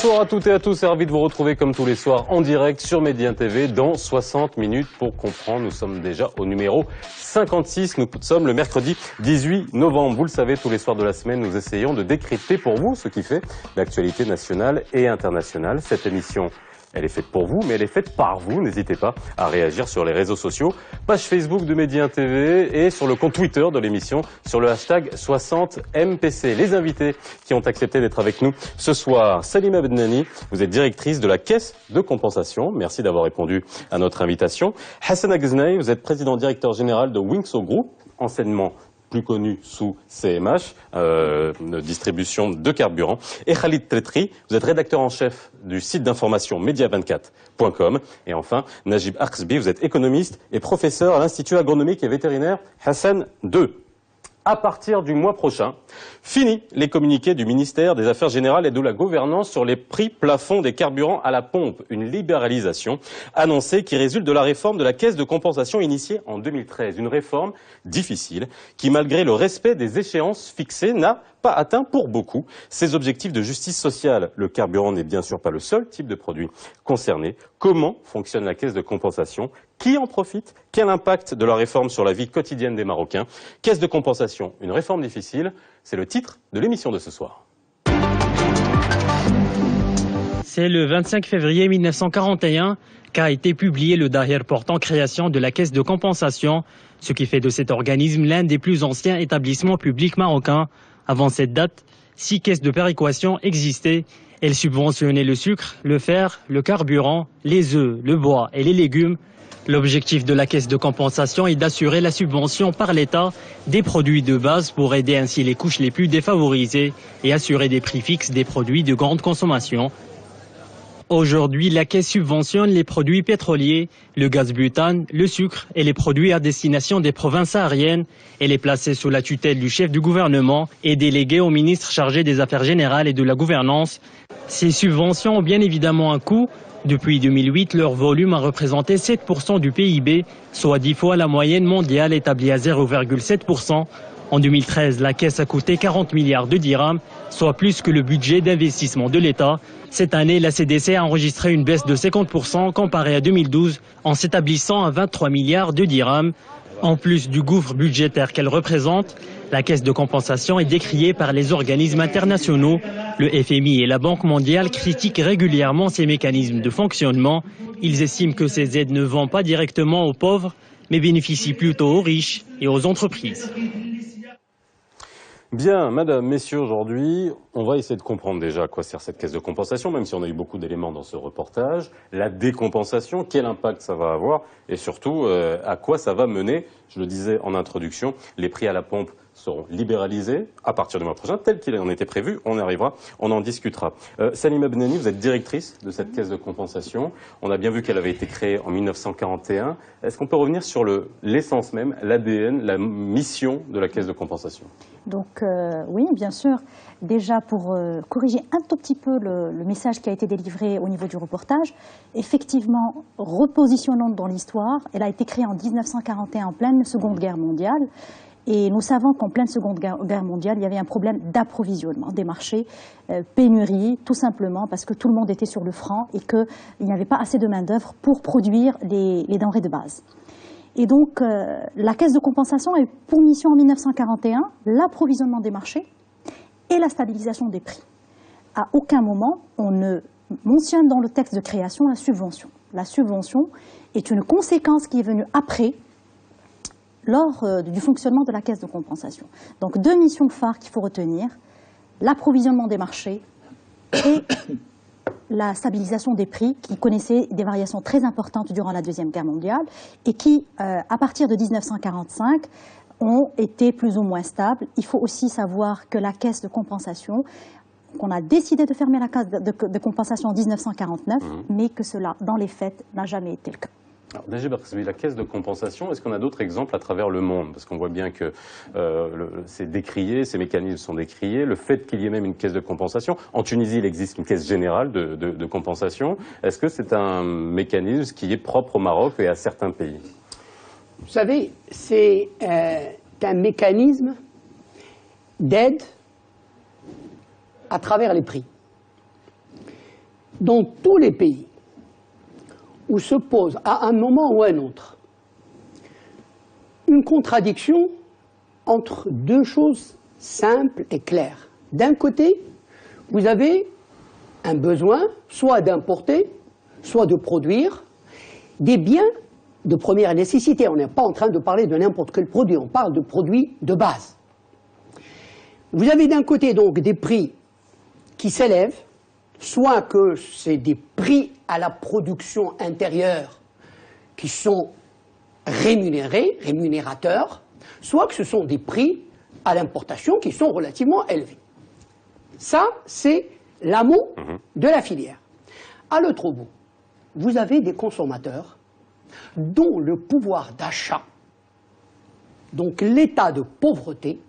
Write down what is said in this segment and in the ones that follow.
Bonsoir à toutes et à tous, et ravi de vous retrouver comme tous les soirs en direct sur Média TV dans 60 minutes pour comprendre. Nous sommes déjà au numéro 56, nous sommes le mercredi 18 novembre. Vous le savez, tous les soirs de la semaine, nous essayons de décrypter pour vous ce qui fait l'actualité nationale et internationale. Cette émission, elle est faite pour vous, mais elle est faite par vous. N'hésitez pas à réagir sur les réseaux sociaux, page Facebook de Média TV et sur le compte Twitter de l'émission, sur le hashtag 60MPC. Les invités qui ont accepté d'être avec nous ce soir, Salima Bednani, vous êtes directrice de la Caisse de compensation. Merci d'avoir répondu à notre invitation. Hassan Agznaï, vous êtes président directeur général de Winxo Group, enseignement plus connu sous CMH, de distribution de carburant. Et Khalid Tletri, vous êtes rédacteur en chef du site d'information media24.com. Et enfin, Najib Akhsbi, vous êtes économiste et professeur à l'Institut agronomique et vétérinaire Hassan II. À partir du mois prochain, fini les communiqués du ministère des Affaires générales et de la gouvernance sur les prix plafonds des carburants à la pompe. Une libéralisation annoncée qui résulte de la réforme de la caisse de compensation initiée en 2013. Une réforme difficile qui, malgré le respect des échéances fixées, n'a pas atteint pour beaucoup ses objectifs de justice sociale. Le carburant n'est bien sûr pas le seul type de produit concerné. Comment fonctionne la caisse de compensation? Qui en profite? Quel impact de la réforme sur la vie quotidienne des Marocains? Caisse de compensation, une réforme difficile, c'est le titre de l'émission de ce soir. C'est le 25 février 1941 qu'a été publié le Dahir portant création de la Caisse de compensation, ce qui fait de cet organisme l'un des plus anciens établissements publics marocains. Avant cette date, 6 caisses de péréquation existaient. Elles subventionnaient le sucre, le fer, le carburant, les œufs, le bois et les légumes. L'objectif de la caisse de compensation est d'assurer la subvention par l'État des produits de base pour aider ainsi les couches les plus défavorisées et assurer des prix fixes des produits de grande consommation. Aujourd'hui, la caisse subventionne les produits pétroliers, le gaz butane, le sucre et les produits à destination des provinces sahariennes. Elle est placée sous la tutelle du chef du gouvernement et déléguée au ministre chargé des Affaires générales et de la gouvernance. Ces subventions ont bien évidemment un coût. Depuis 2008, leur volume a représenté 7% du PIB, soit 10 fois la moyenne mondiale établie à 0,7%. En 2013, la caisse a coûté 40 milliards de dirhams, soit plus que le budget d'investissement de l'État. Cette année, la CDC a enregistré une baisse de 50% comparée à 2012, en s'établissant à 23 milliards de dirhams. En plus du gouffre budgétaire qu'elle représente, la caisse de compensation est décriée par les organismes internationaux. Le FMI et la Banque mondiale critiquent régulièrement ces mécanismes de fonctionnement. Ils estiment que ces aides ne vont pas directement aux pauvres, mais bénéficient plutôt aux riches et aux entreprises. Bien, madame, messieurs, aujourd'hui, on va essayer de comprendre déjà à quoi sert cette caisse de compensation, même si on a eu beaucoup d'éléments dans ce reportage. La décompensation, quel impact ça va avoir et surtout à quoi ça va mener. Je le disais en introduction, les prix à la pompe seront libéralisés à partir du mois prochain, tel qu'il en était prévu. On y arrivera, on en discutera. Salima Bednani, vous êtes directrice de cette caisse de compensation. On a bien vu qu'elle avait été créée en 1941. Est-ce qu'on peut revenir sur l'essence même, l'ADN, la mission de la caisse de compensation? Donc oui, bien sûr. Déjà pour corriger un tout petit peu le message qui a été délivré au niveau du reportage, effectivement, repositionnons dans l'histoire. Elle a été créée en 1941 en pleine Seconde Guerre mondiale. Et nous savons qu'en pleine Seconde Guerre mondiale, il y avait un problème d'approvisionnement des marchés, pénurie, tout simplement parce que tout le monde était sur le franc et qu'il n'y avait pas assez de main-d'œuvre pour produire les denrées de base. Et donc, la caisse de compensation a eu pour mission en 1941 l'approvisionnement des marchés et la stabilisation des prix. À aucun moment, on ne mentionne dans le texte de création la subvention. La subvention est une conséquence qui est venue après, lors du fonctionnement de la caisse de compensation. Donc, 2 missions phares qu'il faut retenir, l'approvisionnement des marchés et la stabilisation des prix qui connaissaient des variations très importantes durant la Deuxième Guerre mondiale et qui, à partir de 1945, ont été plus ou moins stables. Il faut aussi savoir que la caisse de compensation, qu'on a décidé de fermer la caisse de compensation en 1949, mais que cela, dans les faits, n'a jamais été le cas. Alors, Najib Akhsbi, la caisse de compensation, est-ce qu'on a d'autres exemples à travers le monde? Parce qu'on voit bien que c'est décrié, ces mécanismes sont décriés. Le fait qu'il y ait même une caisse de compensation, en Tunisie, il existe une caisse générale de compensation. Est-ce que c'est un mécanisme qui est propre au Maroc et à certains pays? Vous savez, c'est un mécanisme d'aide à travers les prix. dans tous les pays où se pose à un moment ou à un autre une contradiction entre deux choses simples et claires. D'un côté, vous avez un besoin soit d'importer, soit de produire des biens de première nécessité. On n'est pas en train de parler de n'importe quel produit, on parle de produits de base. Vous avez d'un côté donc des prix qui s'élèvent, soit que c'est des prix à la production intérieure qui sont rémunérateurs, soit que ce sont des prix à l'importation qui sont relativement élevés. Ça, c'est l'amont de la filière. À l'autre bout, vous avez des consommateurs dont le pouvoir d'achat, donc l'état de pauvreté,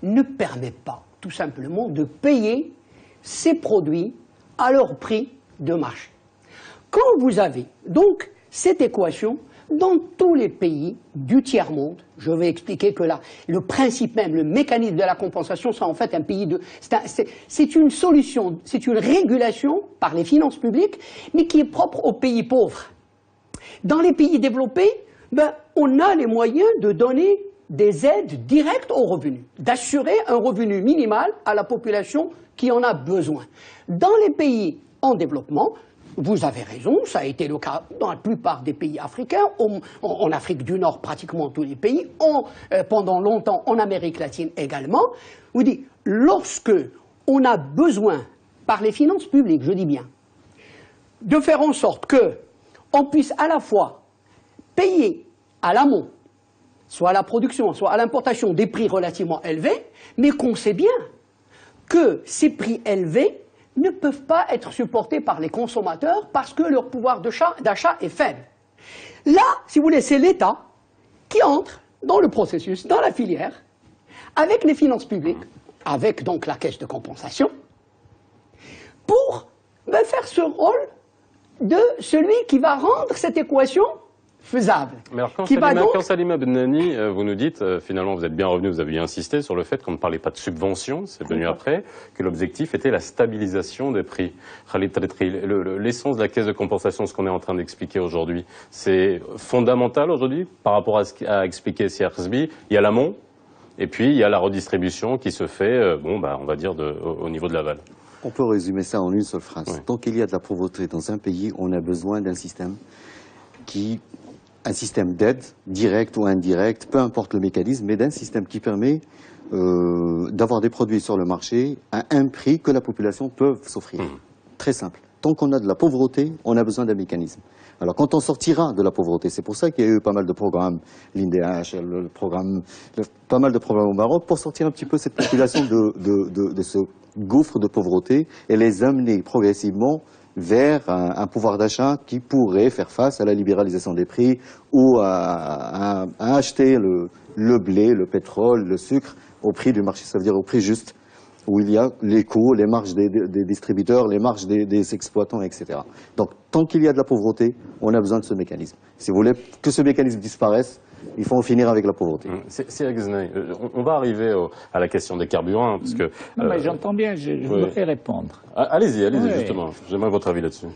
ne permet pas tout simplement de payer ces produits à leur prix de marché. Quand vous avez donc cette équation dans tous les pays du tiers-monde, je vais expliquer que là, le principe même, le mécanisme de la compensation, c'est en fait un pays de... C'est une solution, c'est une régulation par les finances publiques, mais qui est propre aux pays pauvres. Dans les pays développés, on a les moyens de donner des aides directes aux revenus, d'assurer un revenu minimal à la population qui en a besoin. Dans les pays en développement, vous avez raison, ça a été le cas dans la plupart des pays africains, en Afrique du Nord, pratiquement tous les pays, pendant longtemps en Amérique latine également. Vous dites, lorsque on a besoin, par les finances publiques, je dis bien, de faire en sorte que on puisse à la fois payer à l'amont, soit à la production, soit à l'importation, des prix relativement élevés, mais qu'on sait bien que ces prix élevés ne peuvent pas être supportés par les consommateurs parce que leur pouvoir d'achat est faible. Là, si vous voulez, c'est l'État qui entre dans le processus, dans la filière, avec les finances publiques, avec donc la caisse de compensation, pour faire ce rôle de celui qui va rendre cette équation faisable. Mais alors quand Salima Bennani, vous nous dites, finalement vous êtes bien revenu, vous avez insisté sur le fait qu'on ne parlait pas de subvention, c'est venu après, que l'objectif était la stabilisation des prix. Khalid Tretri, l'essence de la caisse de compensation, ce qu'on est en train d'expliquer aujourd'hui, c'est fondamental aujourd'hui par rapport à ce qu'a expliqué Siakhzbi. Il y a l'amont, et puis il y a la redistribution qui se fait, on va dire, au niveau de l'aval. On peut résumer ça en une seule phrase. Oui. Tant qu'il y a de la pauvreté dans un pays, on a besoin d'un système un système d'aide, direct ou indirect, peu importe le mécanisme, mais d'un système qui permet d'avoir des produits sur le marché à un prix que la population peut s'offrir. Très simple. Tant qu'on a de la pauvreté, on a besoin d'un mécanisme. Alors quand on sortira de la pauvreté, c'est pour ça qu'il y a eu pas mal de programmes, l'INDH, pas mal de programmes au Maroc, pour sortir un petit peu cette population de ce gouffre de pauvreté et les amener progressivement vers un pouvoir d'achat qui pourrait faire face à la libéralisation des prix ou à acheter le blé, le pétrole, le sucre au prix du marché, ça veut dire au prix juste, où il y a les coûts, les marges des distributeurs, les marges des exploitants, etc. Donc, tant qu'il y a de la pauvreté, on a besoin de ce mécanisme. Si vous voulez que ce mécanisme disparaisse, il faut en finir avec la pauvreté. C'est on va arriver à la question des carburants, parce que... Non, mais j'entends bien, je voudrais répondre. Allez-y, justement, j'aimerais votre avis là-dessus.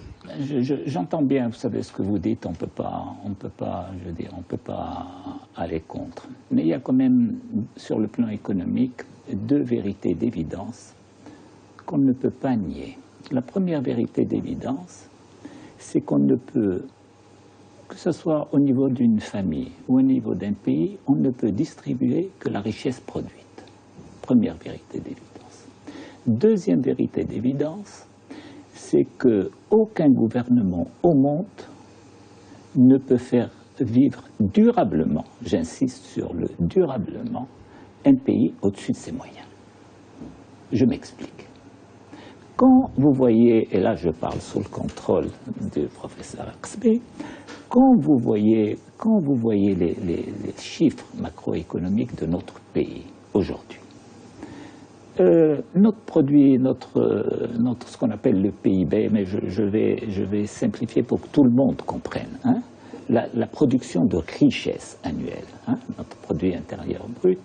J'entends bien, vous savez ce que vous dites, on peut pas aller contre. Mais il y a quand même, sur le plan économique, deux vérités d'évidence qu'on ne peut pas nier. La première vérité d'évidence, c'est qu'on ne peut, que ce soit au niveau d'une famille ou au niveau d'un pays, on ne peut distribuer que la richesse produite. Première vérité d'évidence. Deuxième vérité d'évidence, c'est qu'aucun gouvernement au monde ne peut faire vivre durablement, j'insiste sur le durablement, un pays au-dessus de ses moyens. Je m'explique. Quand vous voyez, et là je parle sous le contrôle du professeur Aksbi, quand vous voyez les chiffres macroéconomiques de notre pays aujourd'hui, notre produit, ce qu'on appelle le PIB, mais je vais simplifier pour que tout le monde comprenne, hein, la production de richesse annuelle, hein, notre produit intérieur brut,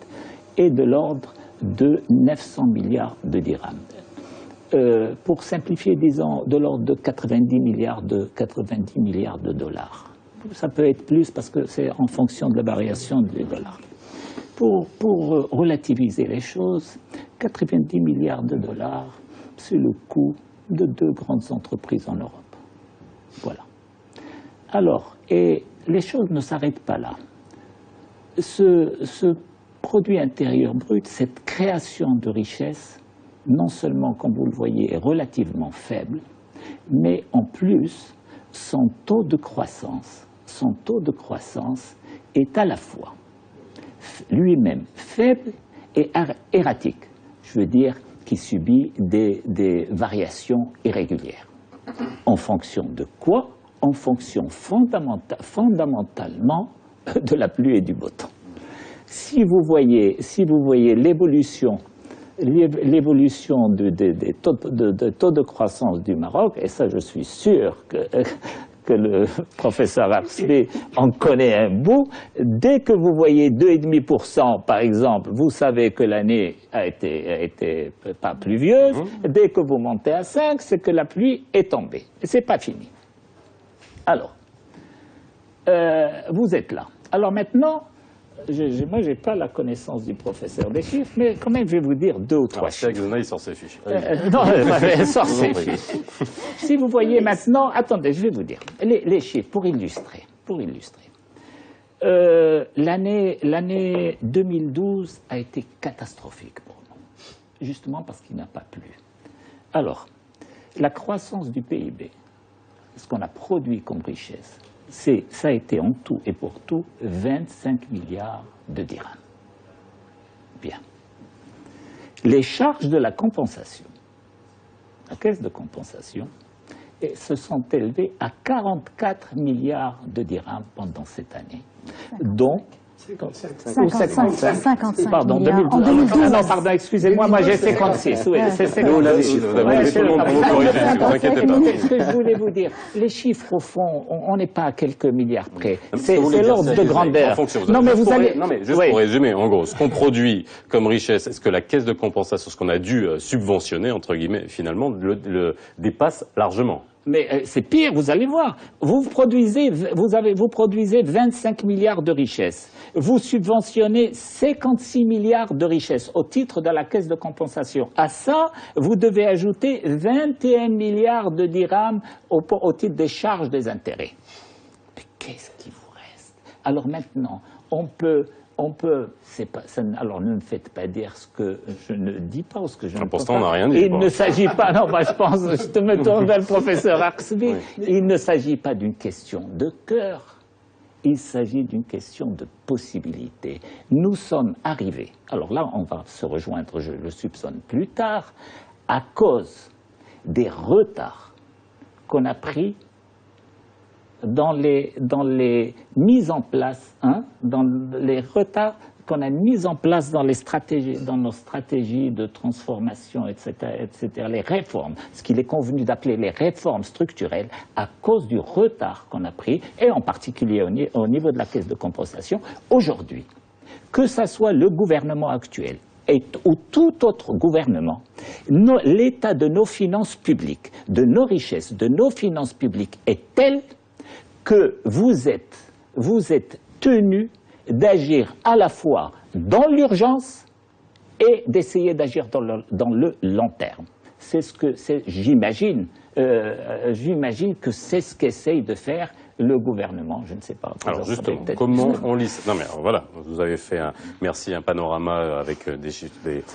est de l'ordre de 900 milliards de dirhams. pour simplifier, disons, de l'ordre de 90 milliards de dollars. Ça peut être plus parce que c'est en fonction de la variation du dollar. Pour relativiser les choses, 90 milliards de dollars, c'est le coût de 2 grandes entreprises en Europe. Voilà. Alors, et les choses ne s'arrêtent pas là. Ce produit intérieur brut, cette création de richesse, non seulement, comme vous le voyez, est relativement faible, mais en plus, son taux de croissance est à la fois lui-même faible et erratique. Je veux dire qui subit des variations irrégulières. En fonction de quoi? En fonction fondamentalement de la pluie et du beau temps. Si vous voyez l'évolution des taux de croissance du Maroc, et ça je suis sûr que le professeur Arsbi en connaît un bout, dès que vous voyez 2,5% par exemple, vous savez que l'année a été pas pluvieuse, dès que vous montez à 5, c'est que la pluie est tombée. Et c'est pas fini. Alors, vous êtes là. Alors maintenant, moi, je n'ai pas la connaissance du professeur des chiffres, mais quand même, je vais vous dire 2 ou 3 chiffres. Il sort ses fiches. Non, il sort ses fiches. Si vous voyez maintenant, attendez, je vais vous dire, les chiffres, pour illustrer. L'année 2012 a été catastrophique pour nous, justement parce qu'il n'a pas plu. Alors, la croissance du PIB, ce qu'on a produit comme richesse, ça a été en tout et pour tout 25 milliards de dirhams. Bien. Les charges de la compensation, la caisse de compensation, se sont élevées à 44 milliards de dirhams pendant cette année. Donc, 55 pardon, milliards. 2012. En 2012. Ah non, pardon, excusez-moi, moi j'ai 56. Oui, c'est 56. Nous, là aussi, vous avez tout le monde pour vous corriger, ne vous inquiétez pas. Ce que je voulais vous dire, les chiffres, au fond, on n'est pas à quelques milliards près. C'est l'ordre de grandeur. Non, mais juste pour résumer, en gros, ce qu'on produit comme richesse, est-ce que la caisse de compensation, ce qu'on a dû subventionner, entre guillemets, finalement, le dépasse largement? Mais c'est pire, vous allez voir. Vous produisez 25 milliards de richesses. Vous subventionnez 56 milliards de richesses au titre de la caisse de compensation. À ça, vous devez ajouter 21 milliards de dirhams au titre des charges des intérêts. Mais qu'est-ce qui vous reste? Alors maintenant, on peut, alors ne me faites pas dire ce que je ne dis pas ou ce que je ne pense pas. On n'a rien dit. Il ne s'agit pas, non, je pense, je te me tourne vers le professeur Arsbi, il ne s'agit pas d'une question de cœur, il s'agit d'une question de possibilité. Nous sommes arrivés, alors là on va se rejoindre, je le soupçonne plus tard, à cause des retards qu'on a pris dans les mises en place, dans les retards qu'on a mis en place dans nos stratégies de transformation, etc., les réformes, ce qu'il est convenu d'appeler les réformes structurelles, à cause du retard qu'on a pris, et en particulier au niveau de la caisse de compensation. Aujourd'hui, que ce soit le gouvernement actuel ou tout autre gouvernement, l'état de nos finances publiques, de nos richesses, de nos finances publiques est tel que vous êtes tenu d'agir à la fois dans l'urgence et d'essayer d'agir dans le long terme. C'est ce que j'imagine que c'est ce qu'essaye de faire le gouvernement, je ne sais pas. Alors justement, comment on lit ça? Non mais alors, voilà, vous avez fait un panorama avec des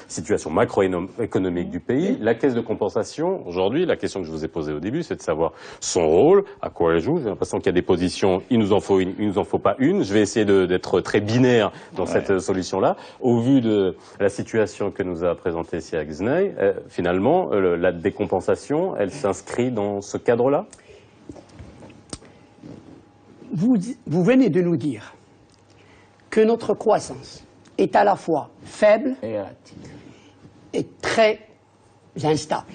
situations macroéconomiques du pays. La caisse de compensation, aujourd'hui, la question que je vous ai posée au début, c'est de savoir son rôle, à quoi elle joue. J'ai l'impression qu'il y a des positions, il nous en faut une, il nous en faut pas une. Je vais essayer d'être très binaire dans cette solution-là. Au vu de la situation que nous a présentée Siak Znei, finalement, la décompensation, elle s'inscrit dans ce cadre-là? Vous venez de nous dire que notre croissance est à la fois faible et très instable.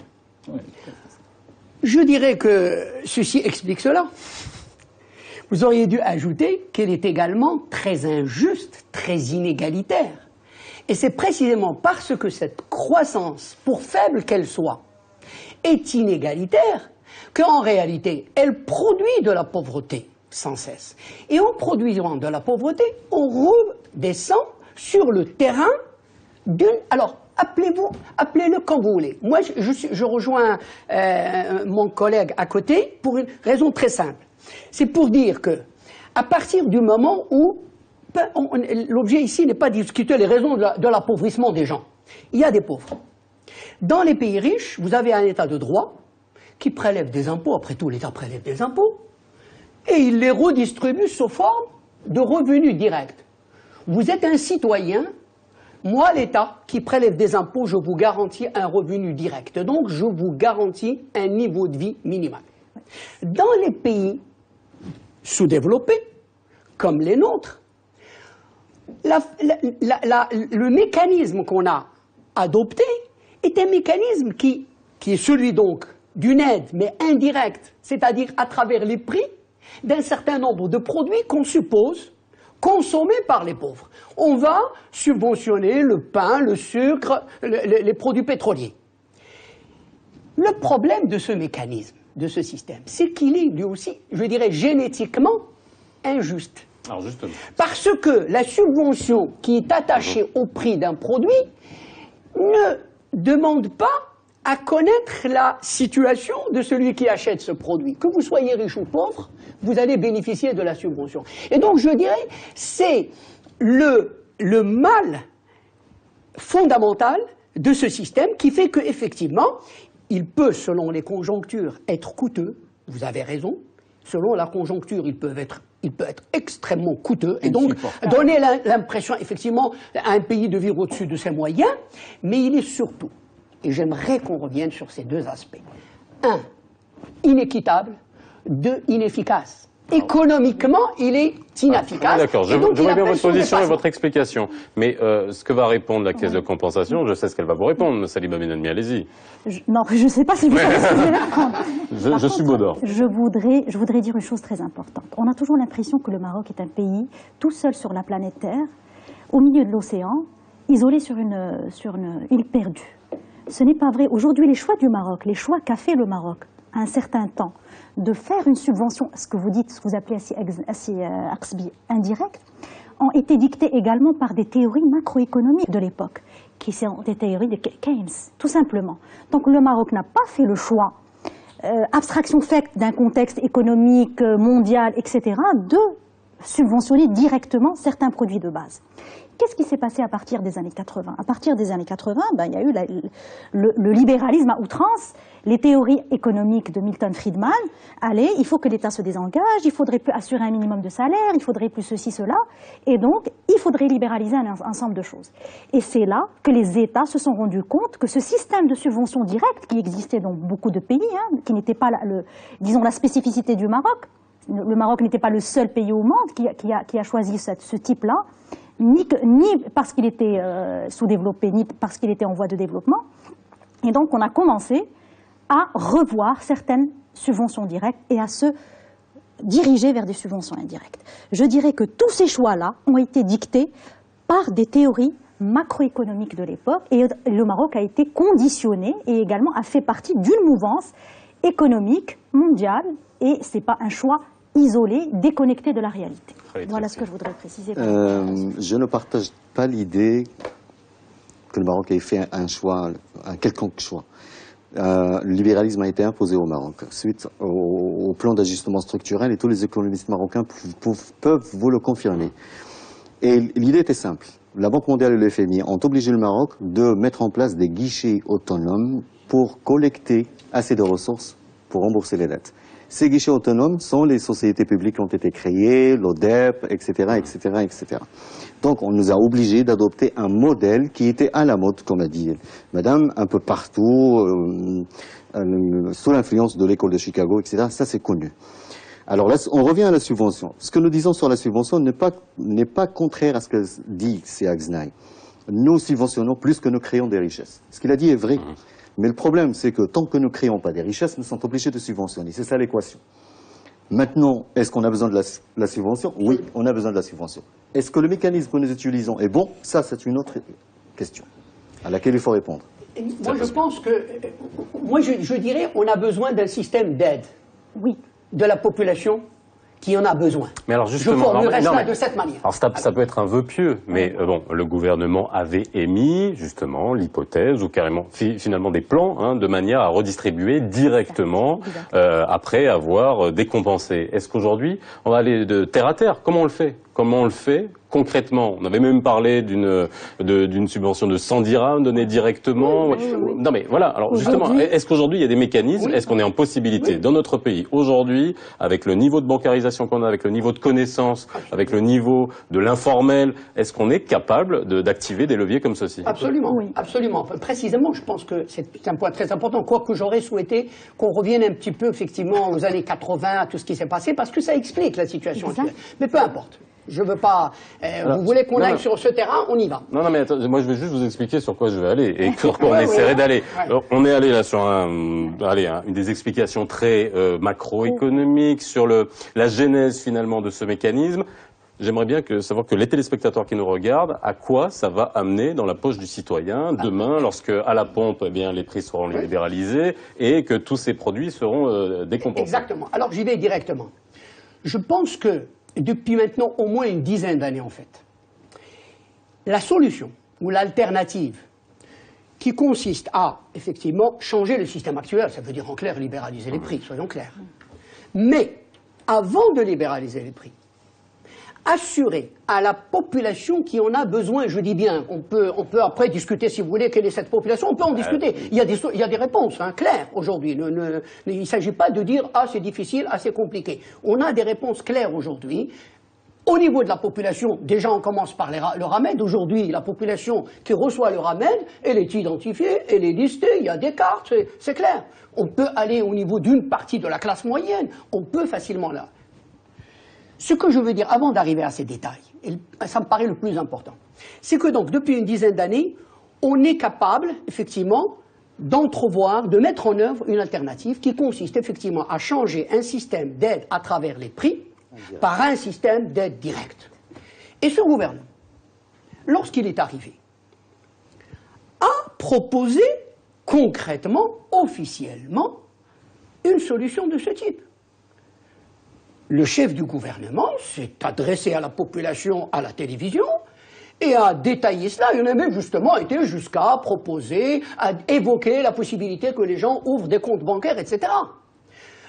Je dirais que ceci explique cela. Vous auriez dû ajouter qu'elle est également très injuste, très inégalitaire. Et c'est précisément parce que cette croissance, pour faible qu'elle soit, est inégalitaire qu'en réalité, elle produit de la pauvreté sans cesse. Et en produisant de la pauvreté, on redescend sur le terrain d'une... Alors, appelez-le comme vous voulez. Moi, je rejoins mon collègue à côté pour une raison très simple. C'est pour dire que, à partir du moment où l'objet ici n'est pas de discuter les raisons de l'appauvrissement des gens. Il y a des pauvres. Dans les pays riches, vous avez un état de droit qui prélève des impôts. Après tout, l'État prélève des impôts. Et il les redistribue sous forme de revenus directs. Vous êtes un citoyen. Moi, l'État, qui prélève des impôts, je vous garantis un revenu direct. Donc, je vous garantis un niveau de vie minimal. Dans les pays sous-développés, comme les nôtres, le mécanisme qu'on a adopté est un mécanisme qui est celui donc d'une aide, mais indirecte, c'est-à-dire à travers les prix d'un certain nombre de produits qu'on suppose consommés par les pauvres. On va subventionner le pain, le sucre, les produits pétroliers. Le problème de ce mécanisme, de ce système, c'est qu'il est lui aussi, je dirais, génétiquement injuste. Alors justement. Parce que la subvention qui est attachée au prix d'un produit ne demande pas à connaître la situation de celui qui achète ce produit. Que vous soyez riche ou pauvre, vous allez bénéficier de la subvention. Et donc je dirais, c'est le mal fondamental de ce système qui fait qu'effectivement, il peut, selon les conjonctures, être coûteux. Vous avez raison. Selon la conjoncture, il peut être extrêmement coûteux et donc donner l'impression, effectivement, à un pays de vivre au-dessus de ses moyens, mais il est surtout, et j'aimerais qu'on revienne sur ces deux aspects, un, inéquitable, deux, inefficace. Économiquement, il est inefficace. D'accord, je vois bien votre position et votre explication. Mais ce que va répondre la caisse de compensation, je sais ce qu'elle va vous répondre, Salima Benammi, allez-y. Non, je ne sais pas si vous savez ce que je vais répondre. Je suis Baudor. Je voudrais dire une chose très importante. On a toujours l'impression que le Maroc est un pays tout seul sur la planète Terre, au milieu de l'océan, isolé sur une île perdue. Ce n'est pas vrai. Aujourd'hui, les choix du Maroc, les choix qu'a fait le Maroc à un certain temps, de faire une subvention, ce que vous dites, ce que vous appelez assez indirect, ont été dictés également par des théories macroéconomiques de l'époque, qui sont des théories de Keynes, tout simplement. Donc le Maroc n'a pas fait le choix, abstraction faite d'un contexte économique mondial, etc., de subventionner directement certains produits de base. Qu'est-ce qui s'est passé à partir des années 80 ? À partir des années 80, il y a eu le libéralisme à outrance, les théories économiques de Milton Friedman. Allez, il faut que l'État se désengage, il faudrait plus assurer un minimum de salaire, il faudrait plus ceci, cela, et donc il faudrait libéraliser un ensemble de choses. Et c'est là que les États se sont rendus compte que ce système de subvention directe qui existait dans beaucoup de pays, qui n'était pas, disons, la spécificité du Maroc, le Maroc n'était pas le seul pays au monde qui a choisi ce type-là, ni parce qu'il était sous-développé, ni parce qu'il était en voie de développement. Et donc, on a commencé à revoir certaines subventions directes et à se diriger vers des subventions indirectes. Je dirais que tous ces choix-là ont été dictés par des théories macroéconomiques de l'époque et le Maroc a été conditionné et également a fait partie d'une mouvance économique mondiale et ce n'est pas un choix isolé, déconnecté de la réalité. Voilà ce que je voudrais préciser. Je ne partage pas l'idée que le Maroc ait fait un choix, un quelconque choix. Le libéralisme a été imposé au Maroc suite au plan d'ajustement structurel et tous les économistes marocains peuvent vous le confirmer. Et l'idée était simple. La Banque mondiale et le FMI ont obligé le Maroc de mettre en place des guichets autonomes pour collecter assez de ressources pour rembourser les dettes. Ces guichets autonomes sont les sociétés publiques qui ont été créées, l'ODEP, etc., etc., etc. Donc, on nous a obligés d'adopter un modèle qui était à la mode, comme a dit Madame, un peu partout, sous l'influence de l'école de Chicago, etc. Ça, c'est connu. Alors là, on revient à la subvention. Ce que nous disons sur la subvention n'est pas contraire à ce que dit Siad Ghznaï. Nous subventionnons plus que nous créons des richesses. Ce qu'il a dit est vrai. Mais le problème, c'est que tant que nous ne créons pas des richesses, nous sommes obligés de subventionner. C'est ça l'équation. Maintenant, est-ce qu'on a besoin de la subvention ? Oui, on a besoin de la subvention. Est-ce que le mécanisme que nous utilisons est bon ? Ça, c'est une autre question à laquelle il faut répondre. Moi, je pense que, je dirais, on a besoin d'un système d'aide Oui. de la population qui en a besoin. Mais alors justement, je formulerais cela de cette manière. Alors ça peut être un vœu pieux, mais bon, le gouvernement avait émis justement l'hypothèse ou carrément finalement des plans de manière à redistribuer directement après avoir décompensé. Est-ce qu'aujourd'hui, on va aller de terre à terre? Comment on le fait? Comment on le fait concrètement? On avait même parlé d'une subvention de 100 dirhams donnée directement. Oui. Non mais voilà, alors justement, est-ce qu'aujourd'hui il y a des mécanismes? Est-ce qu'on est en possibilité dans notre pays aujourd'hui, avec le niveau de bancarisation qu'on a, avec le niveau de connaissance, avec le niveau de l'informel, est-ce qu'on est capable d'activer des leviers comme ceci? Absolument, absolument. Enfin, précisément, je pense que c'est un point très important, quoique j'aurais souhaité qu'on revienne un petit peu effectivement aux années 80, à tout ce qui s'est passé, parce que ça explique la situation actuelle. Mais peu importe. Je veux pas. Vous voulez qu'on aille sur ce terrain, on y va. Non, mais attends, moi je vais juste vous expliquer sur quoi je vais aller et sur quoi on essaierait d'aller. On est allé là sur une des explications très macroéconomiques sur la genèse finalement de ce mécanisme. J'aimerais bien savoir que les téléspectateurs qui nous regardent, à quoi ça va amener dans la poche du citoyen demain, lorsque à la pompe, eh bien, les prix seront libéralisés et que tous ces produits seront décompensés. Exactement. Alors j'y vais directement. Je pense que depuis maintenant au moins une dizaine d'années en fait, la solution ou l'alternative qui consiste à effectivement changer le système actuel, ça veut dire en clair libéraliser les prix, soyons clairs. Mais avant de libéraliser les prix, assurer à la population qui en a besoin, je dis bien, on peut après discuter si vous voulez quelle est cette population, on peut en discuter. Il y a des réponses claires aujourd'hui. Il ne s'agit pas de dire c'est difficile, c'est compliqué. On a des réponses claires aujourd'hui. Au niveau de la population, déjà on commence par le RAMED. Aujourd'hui, la population qui reçoit le RAMED, elle est identifiée, elle est listée, il y a des cartes, c'est clair. On peut aller au niveau d'une partie de la classe moyenne, on peut facilement là. Ce que je veux dire avant d'arriver à ces détails, et ça me paraît le plus important, c'est que donc depuis une dizaine d'années, on est capable effectivement d'entrevoir, de mettre en œuvre une alternative qui consiste effectivement à changer un système d'aide à travers les prix par un système d'aide directe. Et ce gouvernement, lorsqu'il est arrivé, a proposé concrètement, officiellement, une solution de ce type. Le chef du gouvernement s'est adressé à la population à la télévision et a détaillé cela. Il en a même justement été jusqu'à proposer, à évoquer la possibilité que les gens ouvrent des comptes bancaires, etc.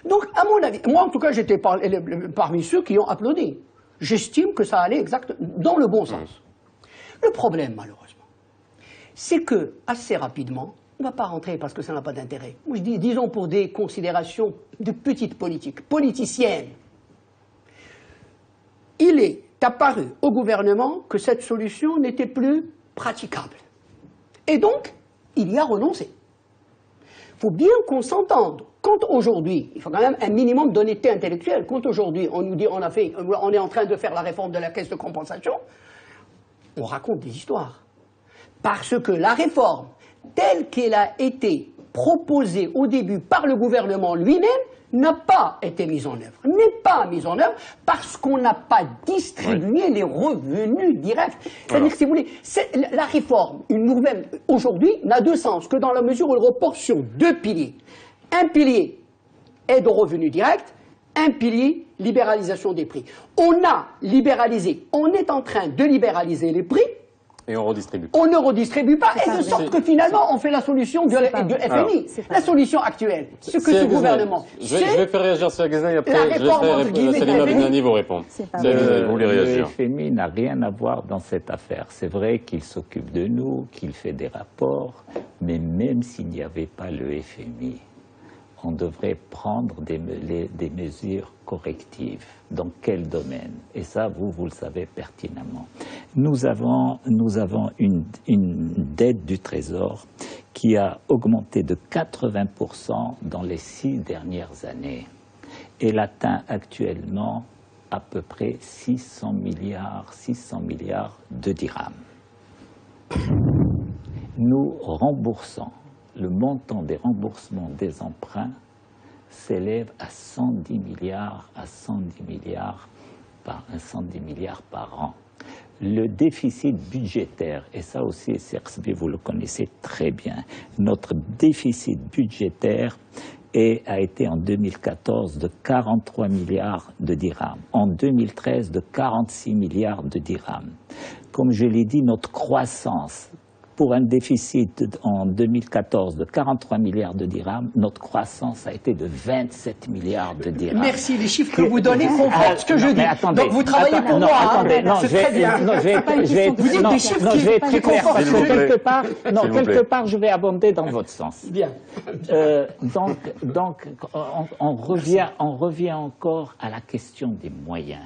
Donc, à mon avis, moi en tout cas, j'étais parmi ceux qui ont applaudi. J'estime que ça allait exactement dans le bon sens. Le problème, malheureusement, c'est que, assez rapidement, on ne va pas rentrer parce que ça n'a pas d'intérêt. Moi, je dis, disons pour des considérations de petite politique, politicienne, il est apparu au gouvernement que cette solution n'était plus praticable. Et donc, il y a renoncé. Il faut bien qu'on s'entende. Quand aujourd'hui, il faut quand même un minimum d'honnêteté intellectuelle, quand aujourd'hui on nous dit on est en train de faire la réforme de la caisse de compensation, on raconte des histoires. Parce que la réforme, telle qu'elle a été proposée au début par le gouvernement lui-même, n'a pas été mise en œuvre. N'est pas mise en œuvre parce qu'on n'a pas distribué les revenus directs. C'est-à-dire que si vous voulez, la réforme, une nouvelle, aujourd'hui, n'a de sens que dans la mesure où elle repose sur deux piliers. Un pilier aide aux revenus directs, un pilier libéralisation des prix. On a libéralisé, on est en train de libéraliser les prix. Et on redistribue. On ne redistribue pas, et de sorte que finalement on fait la solution de FMI. La solution actuelle, ce que ce gouvernement. Je vais faire réagir sur Gazin et après je laisserai Salima Begnani vous répondre. Vous voulez réagir. Le FMI n'a rien à voir dans cette affaire. C'est vrai qu'il s'occupe de nous, qu'il fait des rapports, mais même s'il n'y avait pas le FMI, on devrait prendre des mesures correctives. Dans quel domaine? Et ça, vous le savez pertinemment. Nous avons une dette du Trésor qui a augmenté de 80% dans les 6 dernières années. Elle atteint actuellement à peu près 600 milliards de dirhams. Nous remboursons. Le montant des remboursements des emprunts s'élève à 110 milliards par an. le déficit budgétaire, et ça aussi, Sersby, vous le connaissez très bien, notre déficit budgétaire a été en 2014 de 43 milliards de dirhams, en 2013 de 46 milliards de dirhams. Comme je l'ai dit, notre croissance, pour un déficit en 2014 de 43 milliards de dirhams, notre croissance a été de 27 milliards de dirhams. Merci, les chiffres que vous donnez confortent ce que je dis. Attendez, donc vous travaillez pour moi, c'est très bien. Je vais être très clair, parce que quelque part, je vais abonder dans votre sens. Bien. Donc, on revient encore à la question des moyens.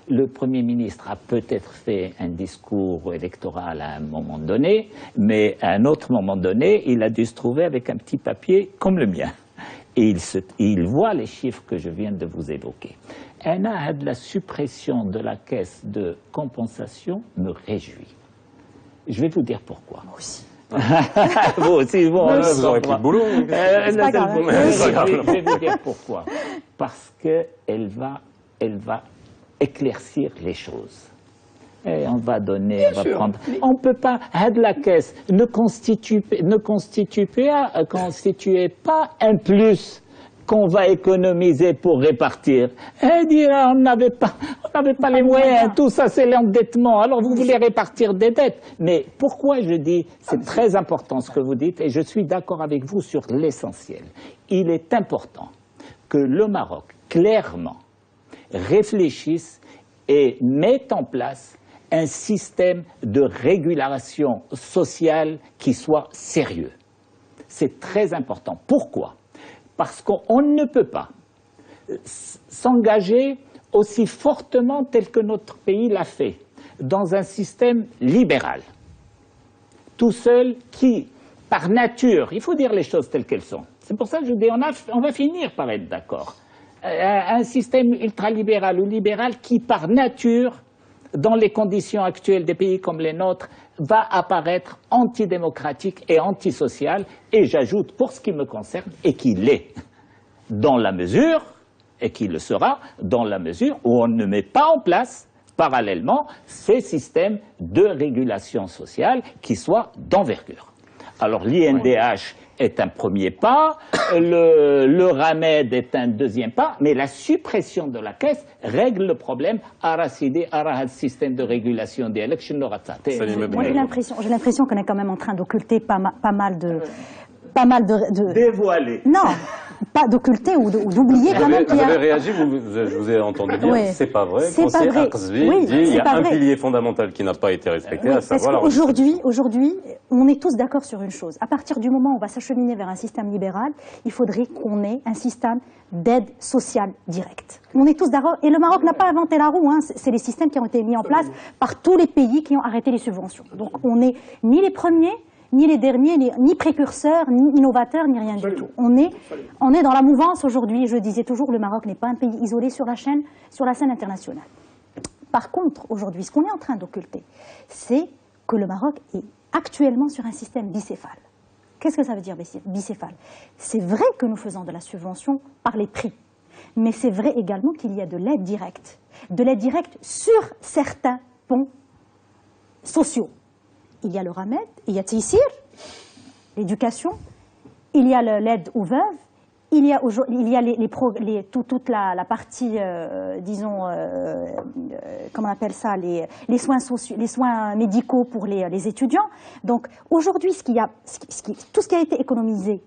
Le Premier ministre a peut-être fait un discours électoral à un moment donné, mais à un autre moment donné, il a dû se trouver avec un petit papier comme le mien. Et il voit les chiffres que je viens de vous évoquer. Un an de la suppression de la caisse de compensation me réjouit. Je vais vous dire pourquoi. Moi aussi. Vous aussi, vous aurez pris le boulot. Je vais vous dire pourquoi. Parce qu'elle va éclaircir les choses. Et on va donner, on va prendre. On ne peut pas. La caisse ne constituait pas un plus qu'on va économiser pour répartir. Et dire on n'avait pas les moyens. Tout ça c'est l'endettement. Alors vous voulez répartir des dettes. Mais pourquoi je dis c'est très important ce que vous dites et je suis d'accord avec vous sur l'essentiel. Il est important que le Maroc clairement réfléchissent et mettent en place un système de régulation sociale qui soit sérieux. C'est très important. Pourquoi? Parce qu'on ne peut pas s'engager aussi fortement tel que notre pays l'a fait, dans un système libéral, tout seul qui, par nature, il faut dire les choses telles qu'elles sont. C'est pour ça que je dis, on va finir par être d'accord. Un système ultralibéral ou libéral qui, par nature, dans les conditions actuelles des pays comme les nôtres, va apparaître antidémocratique et antisocial, et j'ajoute, pour ce qui me concerne, et qui l'est, dans la mesure, et qui le sera, dans la mesure où on ne met pas en place, parallèlement, ces systèmes de régulation sociale qui soient d'envergure. Alors l'INDH est un premier pas, le RAMED est un deuxième pas, mais la suppression de la caisse règle le problème à un système de régulation des élections. Moi j'ai l'impression qu'on est quand même en train d'occulter pas mal de... Dévoiler. Non, pas d'occulter ou d'oublier quand même qu'il y a... Vous avez réagi, je vous ai entendu dire, oui. c'est pas vrai. C'est pas vrai. Oui, dit, il y a un pilier fondamental qui n'a pas été respecté, à savoir la aujourd'hui, on est tous d'accord sur une chose. À partir du moment où on va s'acheminer vers un système libéral, il faudrait qu'on ait un système d'aide sociale directe. On est tous d'accord. Et le Maroc n'a pas inventé la roue, hein. C'est les systèmes qui ont été mis en place par tous les pays qui ont arrêté les subventions. Donc on n'est ni les premiers, ni les derniers, ni précurseurs, ni innovateurs, ni rien du tout. On est dans la mouvance aujourd'hui. Je disais toujours, le Maroc n'est pas un pays isolé sur la scène internationale. Par contre, aujourd'hui, ce qu'on est en train d'occulter, c'est que le Maroc est actuellement sur un système bicéphale. Qu'est-ce que ça veut dire bicéphale? C'est vrai que nous faisons de la subvention par les prix, mais c'est vrai également qu'il y a de l'aide directe. De l'aide directe sur certains ponts sociaux. Il y a le RAMED, il y a Tissir, l'éducation, il y a l'aide aux veuves, il y a toute la partie, disons, comment on appelle ça, les soins sociaux, les soins médicaux pour les étudiants. Donc aujourd'hui, tout ce qui a été économisé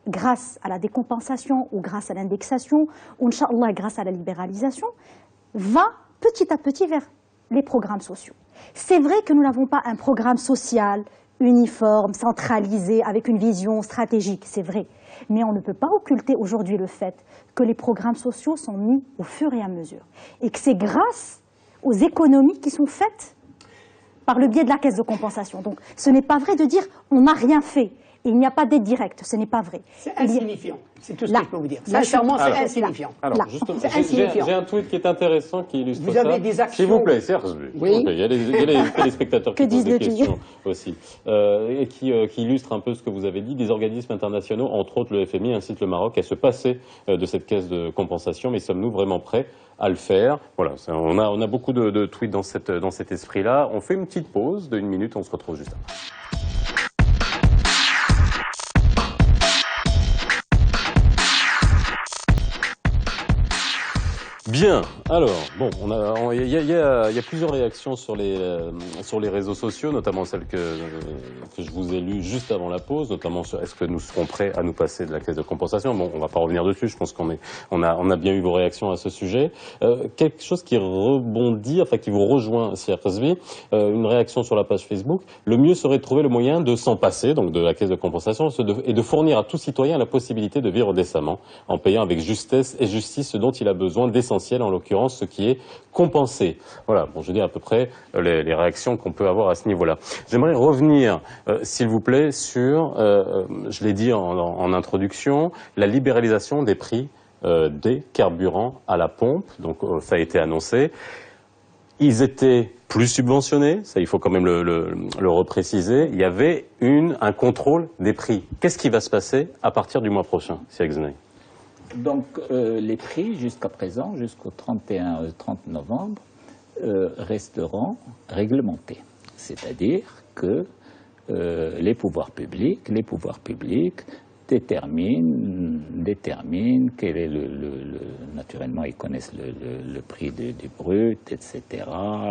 grâce à la décompensation ou grâce à l'indexation, ou Inch'Allah grâce à la libéralisation, va petit à petit vers les programmes sociaux. C'est vrai que nous n'avons pas un programme social uniforme, centralisé, avec une vision stratégique, c'est vrai. Mais on ne peut pas occulter aujourd'hui le fait que les programmes sociaux sont mis au fur et à mesure. Et que c'est grâce aux économies qui sont faites par le biais de la caisse de compensation. Donc ce n'est pas vrai de dire on n'a rien fait. Il n'y a pas d'aide directe, ce n'est pas vrai. C'est insignifiant, c'est tout ce Là. que je peux vous dire. Là, Sincèrement, c'est là. insignifiant. Alors, Là. justement, C'est insignifiant. j'ai un tweet qui est intéressant qui illustre Vous ça. avez des actions- S'il vous plaît, Serge. Oui. Il y a les téléspectateurs qui Que posent disent des le questions aussi. Et qui illustrent un peu ce que vous avez dit. Des organismes internationaux, entre autres le FMI, incitent le Maroc à se passer de cette caisse de compensation. Mais sommes-nous vraiment prêts à le faire? Voilà, on a beaucoup de tweets dans cet esprit-là. On fait une petite pause de 1 minute, on se retrouve juste après. Bien, alors, bon, il y a plusieurs réactions sur les réseaux sociaux, notamment celles que je vous ai lues juste avant la pause, notamment sur est-ce que nous serons prêts à nous passer de la caisse de compensation. Bon, on va pas revenir dessus, je pense qu'on a bien eu vos réactions à ce sujet. Quelque chose qui rebondit, enfin qui vous rejoint, CRSV, une réaction sur la page Facebook. Le mieux serait de trouver le moyen de s'en passer, donc de la caisse de compensation, et de fournir à tout citoyen la possibilité de vivre décemment, en payant avec justesse et justice ce dont il a besoin d'essentiel, en l'occurrence ce qui est compensé. Voilà, bon, je dis à peu près les réactions qu'on peut avoir à ce niveau-là. J'aimerais revenir, s'il vous plaît, sur, je l'ai dit en introduction, la libéralisation des prix des carburants à la pompe. Donc ça a été annoncé. Ils étaient plus subventionnés, ça il faut quand même le repréciser. Il y avait un contrôle des prix. Qu'est-ce qui va se passer à partir du mois prochain, Siak Znai? Donc les prix jusqu'à présent, jusqu'au 30 novembre, resteront réglementés. C'est-à-dire que les pouvoirs publics déterminent quel est naturellement ils connaissent le prix du brut, etc.,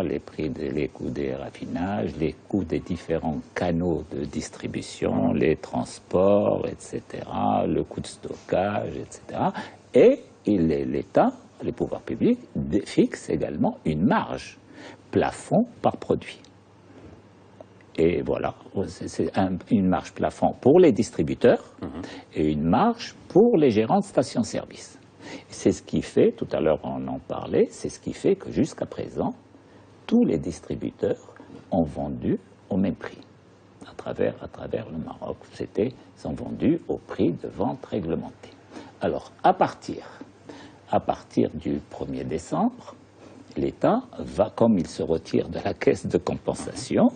les coûts des raffinages, les coûts des différents canaux de distribution, les transports, etc., le coût de stockage, etc. Et l'État, les pouvoirs publics, fixent également une marge plafond par produit. Et voilà, c'est une marge plafond pour les distributeurs et une marge pour les gérants de stations-service. C'est ce qui fait, tout à l'heure on en parlait, c'est ce qui fait que jusqu'à présent, tous les distributeurs ont vendu au même prix. À travers le Maroc, ils ont vendu au prix de vente réglementé. Alors, à partir du 1er décembre, l'État va, comme il se retire de la caisse de compensation,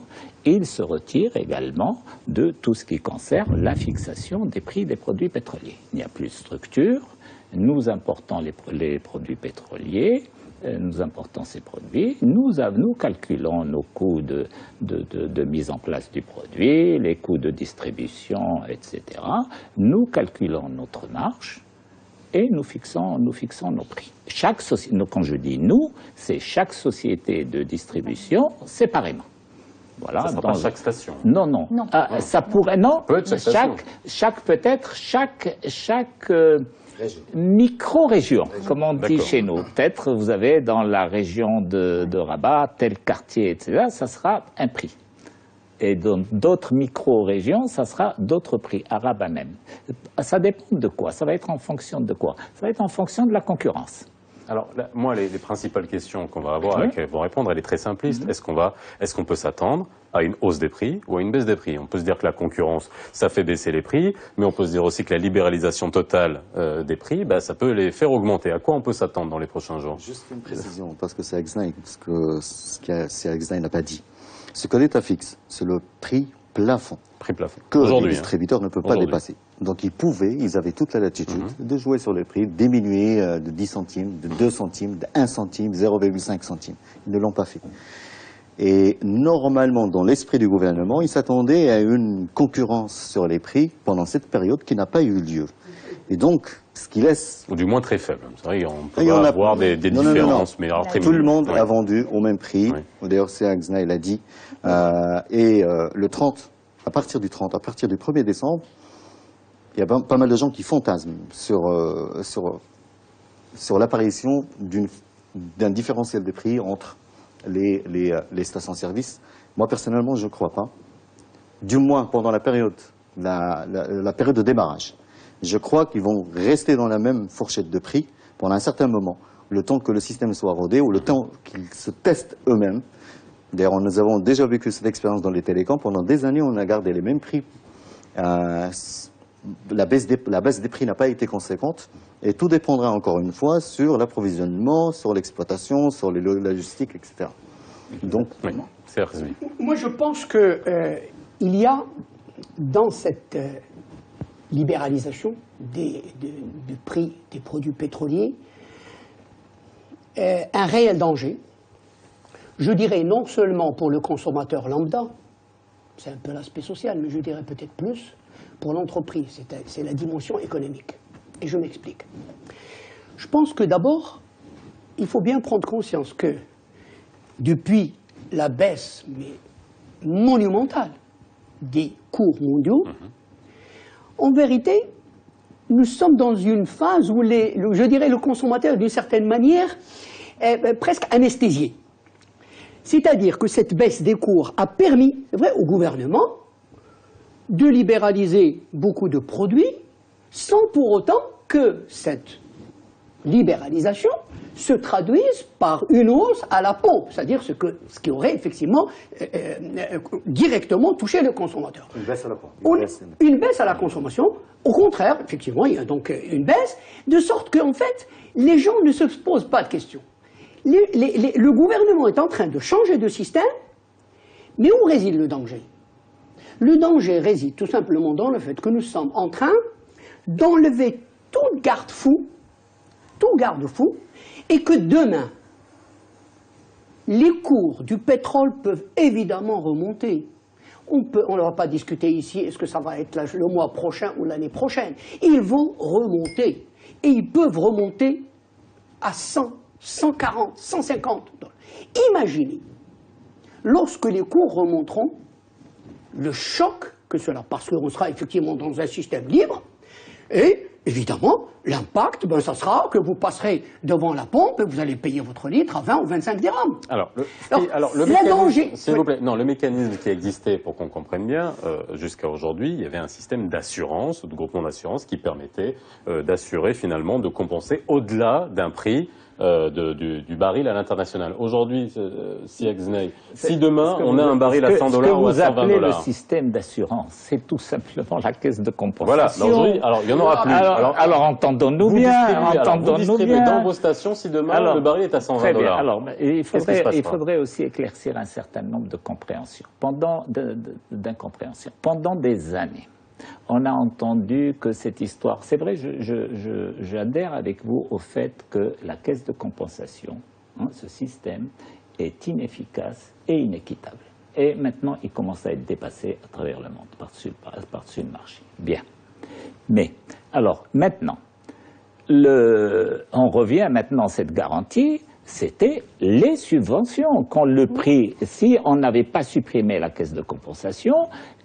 il se retire également de tout ce qui concerne la fixation des prix des produits pétroliers. Il n'y a plus de structure, nous importons les produits pétroliers, nous importons ces produits, nous calculons nos coûts de mise en place du produit, les coûts de distribution, etc. Nous calculons notre marge et nous fixons nos prix. Quand je dis nous, c'est chaque société de distribution séparément. Voilà, ça sera pas chaque station. Non. Ça pourrait, non. Peut être chaque micro-région, comme on dit chez nous. Peut-être vous avez dans la région de Rabat, tel quartier, etc., ça sera un prix. Et dans d'autres micro-régions, ça sera d'autres prix, à Rabat même. Ça dépend de quoi? Ça va être en fonction de quoi? Ça va être en fonction de la concurrence. Alors, là, moi, les principales questions qu'on va avoir, vont répondre, elle est très simpliste. Est-ce qu'on peut s'attendre à une hausse des prix ou à une baisse des prix? On peut se dire que la concurrence, ça fait baisser les prix, mais on peut se dire aussi que la libéralisation totale des prix, ça peut les faire augmenter. À quoi on peut s'attendre dans les prochains jours? Juste une précision, parce que c'est Exnay, ce que Exnay n'a pas dit. Ce que l'État fixe, c'est le prix plafond. Prix plafond. Que les distributeurs ne peuvent pas dépasser. Donc ils avaient toute la latitude de jouer sur les prix, diminuer de 10 centimes, de 2 centimes, de 1 centime, 0,5 centimes. Ils ne l'ont pas fait. Et normalement, dans l'esprit du gouvernement, ils s'attendaient à une concurrence sur les prix pendant cette période qui n'a pas eu lieu. Et donc, ce qui laisse... Ou du moins très faible. C'est vrai qu'on peut avoir des différences, mais alors très tout le monde a vendu au même prix. D'ailleurs, c'est Exnay l'a dit. Le 30, à partir du 1er décembre, il y a pas mal de gens qui fantasment sur l'apparition d'un différentiel de prix entre les stations-service. Moi, personnellement, je ne crois pas. Du moins, pendant la période de démarrage. Je crois qu'ils vont rester dans la même fourchette de prix pendant un certain moment, le temps que le système soit rodé ou le temps qu'ils se testent eux-mêmes. D'ailleurs, nous avons déjà vécu cette expérience dans les télécoms. Pendant des années, on a gardé les mêmes prix la baisse des prix n'a pas été conséquente. Et tout dépendra encore une fois sur l'approvisionnement, sur l'exploitation, sur la logistique, etc. Donc, oui, c'est résumé. Moi, je pense qu'il y a dans cette libéralisation du prix des produits pétroliers un réel danger. Je dirais non seulement pour le consommateur lambda, c'est un peu l'aspect social, mais je dirais peut-être plus pour l'entreprise, c'est la dimension économique. Et je m'explique. Je pense que d'abord, il faut bien prendre conscience que depuis la baisse monumentale des cours mondiaux, en vérité, nous sommes dans une phase où je dirais le consommateur, d'une certaine manière, est presque anesthésié. C'est-à-dire que cette baisse des cours a permis, c'est vrai, au gouvernement de libéraliser beaucoup de produits sans pour autant que cette libéralisation se traduise par une hausse à la pompe, c'est-à-dire ce qui aurait effectivement directement touché le consommateur. une baisse à la pompe. Une baisse à la consommation. Au contraire, effectivement, il y a donc une baisse, de sorte qu'en fait, les gens ne se posent pas de questions. Le gouvernement est en train de changer de système, mais où réside le danger? Le danger réside tout simplement dans le fait que nous sommes en train d'enlever tout garde-fou, et que demain, les cours du pétrole peuvent évidemment remonter. On ne va pas discuter ici, est-ce que ça va être le mois prochain ou l'année prochaine. Ils vont remonter. Et ils peuvent remonter à 100, 140, 150 $. Imaginez, lorsque les cours remonteront, le choc que cela, parce qu'on sera effectivement dans un système libre, et évidemment, l'impact, ça sera que vous passerez devant la pompe et vous allez payer votre litre à 20 ou 25 dirhams. Alors, le mécanisme, s'il vous plaît, non, le mécanisme qui existait, pour qu'on comprenne bien, jusqu'à aujourd'hui, il y avait un système d'assurance, de groupement d'assurance, qui permettait d'assurer finalement, de compenser au-delà d'un prix du baril à l'international. Aujourd'hui, si demain on a un baril à 100 $ ou à 120 $. Ce que vous appelez le système d'assurance, c'est tout simplement la caisse de compensation. Voilà, aujourd'hui, alors il y en aura plus. Alors entendons-nous bien, vous distribuez dans vos stations si demain le baril est à 120 $. Alors, il faudrait aussi éclaircir un certain nombre de compréhensions. D'incompréhension. Pendant des années, on a entendu que cette histoire, c'est vrai, j'adhère avec vous au fait que la caisse de compensation, ce système, est inefficace et inéquitable. Et maintenant, il commence à être dépassé à travers le monde, par-dessus le marché. Bien. Mais, alors, maintenant, on revient maintenant à cette garantie, c'était les subventions. Quand le prix, si on n'avait pas supprimé la caisse de compensation,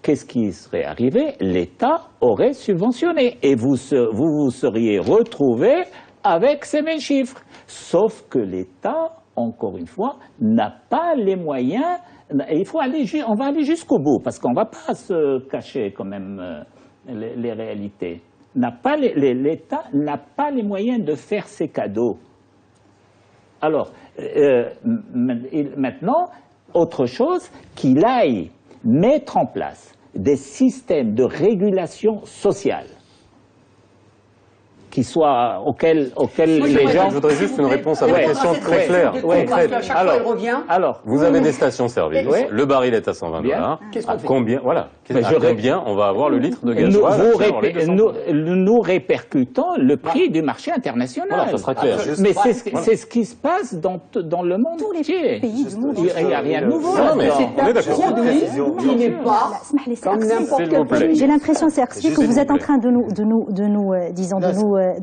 qu'est-ce qui serait arrivé? L'État aurait subventionné et vous seriez retrouvés avec ces mêmes chiffres. Sauf que l'État, encore une fois, n'a pas les moyens. On va aller jusqu'au bout parce qu'on ne va pas se cacher quand même les réalités. L'État n'a pas les moyens de faire ses cadeaux. Alors, maintenant, autre chose, qu'il aille mettre en place des systèmes de régulation sociale auxquels les gens... Je voudrais juste une réponse à votre question très claire. Alors, vous avez des stations-service, le baril est à 120 $. À combien, combien on va avoir le litre de gasoil? Nous répercutons le prix du marché international. Voilà, ça sera clair. Mais c'est ce qui se passe dans le monde Tous les entier. pays du monde. Il n'y a rien de nouveau. On est d'accord. Qui n'est pas comme n'importe quel pays. J'ai l'impression, c'est que vous êtes en train de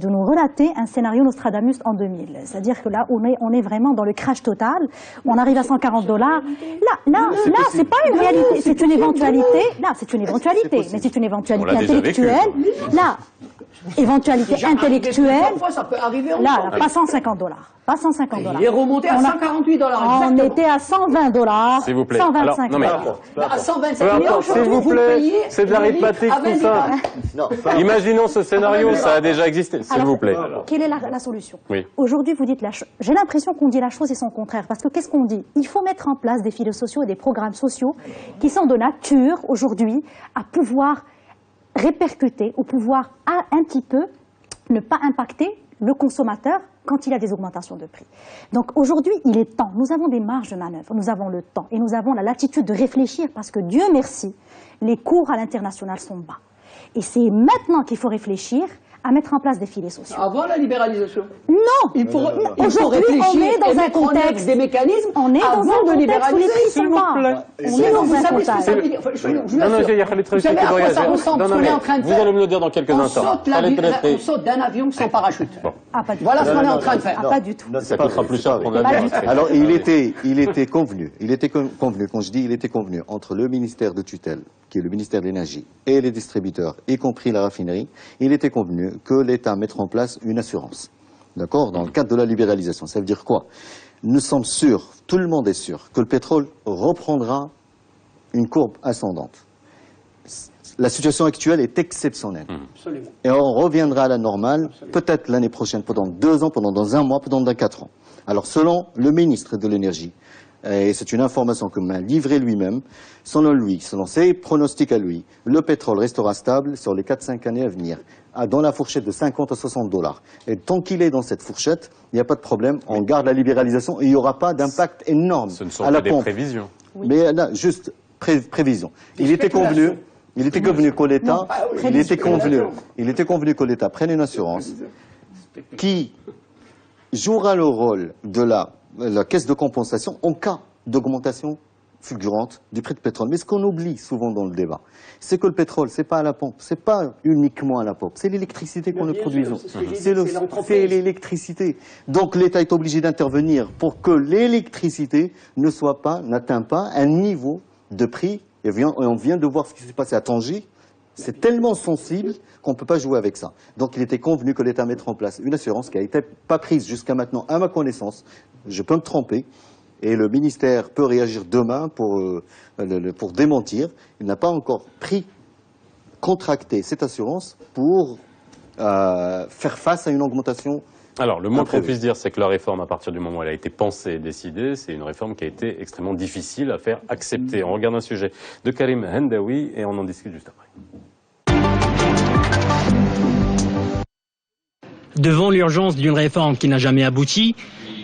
nous relater un scénario Nostradamus en 2000. C'est-à-dire que là, on est vraiment dans le crash total. On arrive à 140 $. Là, c'est pas une réalité, c'est une éventualité. Là, c'est une éventualité, mais c'est une éventualité intellectuelle. Là, éventualité intellectuelle. Parfois, ça peut arriver Là, pas 150 $. Pas 150 $. Il est remonté à 148 $. On était à 120 $. S'il vous plaît. 125 $. À 125 $. S'il vous plaît, c'est de l'arithmétique tout ça. Imaginons ce scénario, ça a déjà existé, s'il vous plaît. Quelle est la solution? Oui. Aujourd'hui, vous dites j'ai l'impression qu'on dit la chose et son contraire. Parce que qu'est-ce qu'on dit? Il faut mettre en place des filets sociaux et des programmes sociaux qui sont de nature, aujourd'hui, à pouvoir répercuter ou pouvoir un petit peu ne pas impacter le consommateur quand il a des augmentations de prix. Donc aujourd'hui, il est temps. Nous avons des marges de manœuvre, nous avons le temps et nous avons la latitude de réfléchir parce que Dieu merci, les cours à l'international sont bas. Et c'est maintenant qu'il faut réfléchir à mettre en place des filets sociaux. Avant la libéralisation. Non. Il faut Aujourd'hui, réfléchir on est dans et un mettre en œuvre contexte des mécanismes on est dans avant un de contexte où les libéraliser. prix sont bas. On est dans Vous un savez ce que ça contexte. veut dire? Je vous Non, non, assure. il y a Khalid Vous savez à quoi ça Traité ressemble ce qu'on est en train de vous faire? allez me le dire dans quelques On instants. saute Khalid Traité. on saute d'un avion sans parachute. Ah, pas du tout. Voilà ce qu'on est en train de faire. Ah, pas du tout. Non, Ça c'est pas coûtera vrai, plus c'est cher pas pour vrai. l'avion. Pas du tout. Alors, il était convenu, quand je dis il était convenu, entre le ministère de tutelle, qui est le ministère de l'Énergie, et les distributeurs, y compris la raffinerie, il était convenu que l'État mette en place une assurance. D'accord? Dans le cadre de la libéralisation. Ça veut dire quoi? Nous sommes sûrs, tout le monde est sûr, que le pétrole reprendra une courbe ascendante. La situation actuelle est exceptionnelle. Absolument. Et on reviendra à la normale, peut-être l'année prochaine, pendant 2 ans, pendant dans un mois, pendant dans 4 ans. Alors, selon le ministre de l'Énergie, et c'est une information que m'a livrée lui-même, selon lui, selon ses pronostics à lui, le pétrole restera stable sur les 4-5 années à venir, dans la fourchette de 50 à 60 $. Et tant qu'il est dans cette fourchette, il n'y a pas de problème, on garde la libéralisation et il n'y aura pas d'impact énorme Ce ne sont à la que des pompe. prévisions. Mais là, juste prévision. Des Il était convenu que l'État, Non, pas- oui, il était spéculation. convenu que l'État prenne une assurance qui jouera le rôle de la caisse de compensation en cas d'augmentation fulgurante du prix de pétrole. Mais ce qu'on oublie souvent dans le débat, c'est que le pétrole, c'est pas à la pompe, c'est pas uniquement à la pompe, c'est l'électricité qu'on bien est produisons. sûr, c'est ce que j'ai dit, c'est l'entreprise. C'est l'électricité. Donc l'État est obligé d'intervenir pour que l'électricité n'atteint pas un niveau de prix. Et on vient de voir ce qui s'est passé à Tanger. C'est tellement sensible qu'on ne peut pas jouer avec ça. Donc il était convenu que l'État mette en place une assurance qui n'a été pas prise jusqu'à maintenant, à ma connaissance. Je peux me tromper. Et le ministère peut réagir demain pour démentir. Il n'a pas encore contracté cette assurance pour faire face à une augmentation. Alors, le moins qu'on Imprévu. puisse dire, c'est que la réforme, à partir du moment où elle a été pensée et décidée, c'est une réforme qui a été extrêmement difficile à faire accepter. On regarde un sujet de Karim Hendawi et on en discute juste après. Devant l'urgence d'une réforme qui n'a jamais abouti,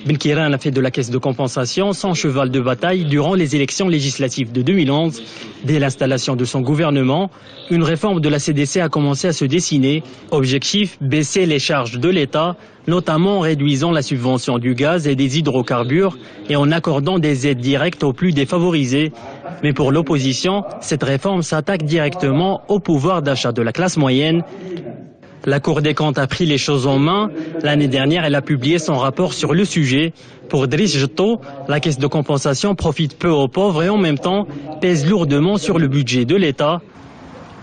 Benkirane a fait de la caisse de compensation son cheval de bataille durant les élections législatives de 2011. Dès l'installation de son gouvernement, une réforme de la CDC a commencé à se dessiner. Objectif, baisser les charges de l'État, notamment en réduisant la subvention du gaz et des hydrocarbures et en accordant des aides directes aux plus défavorisés. Mais pour l'opposition, cette réforme s'attaque directement au pouvoir d'achat de la classe moyenne. La Cour des comptes a pris les choses en main. L'année dernière, elle a publié son rapport sur le sujet. Pour Driss Jetto, la caisse de compensation profite peu aux pauvres et en même temps pèse lourdement sur le budget de l'État.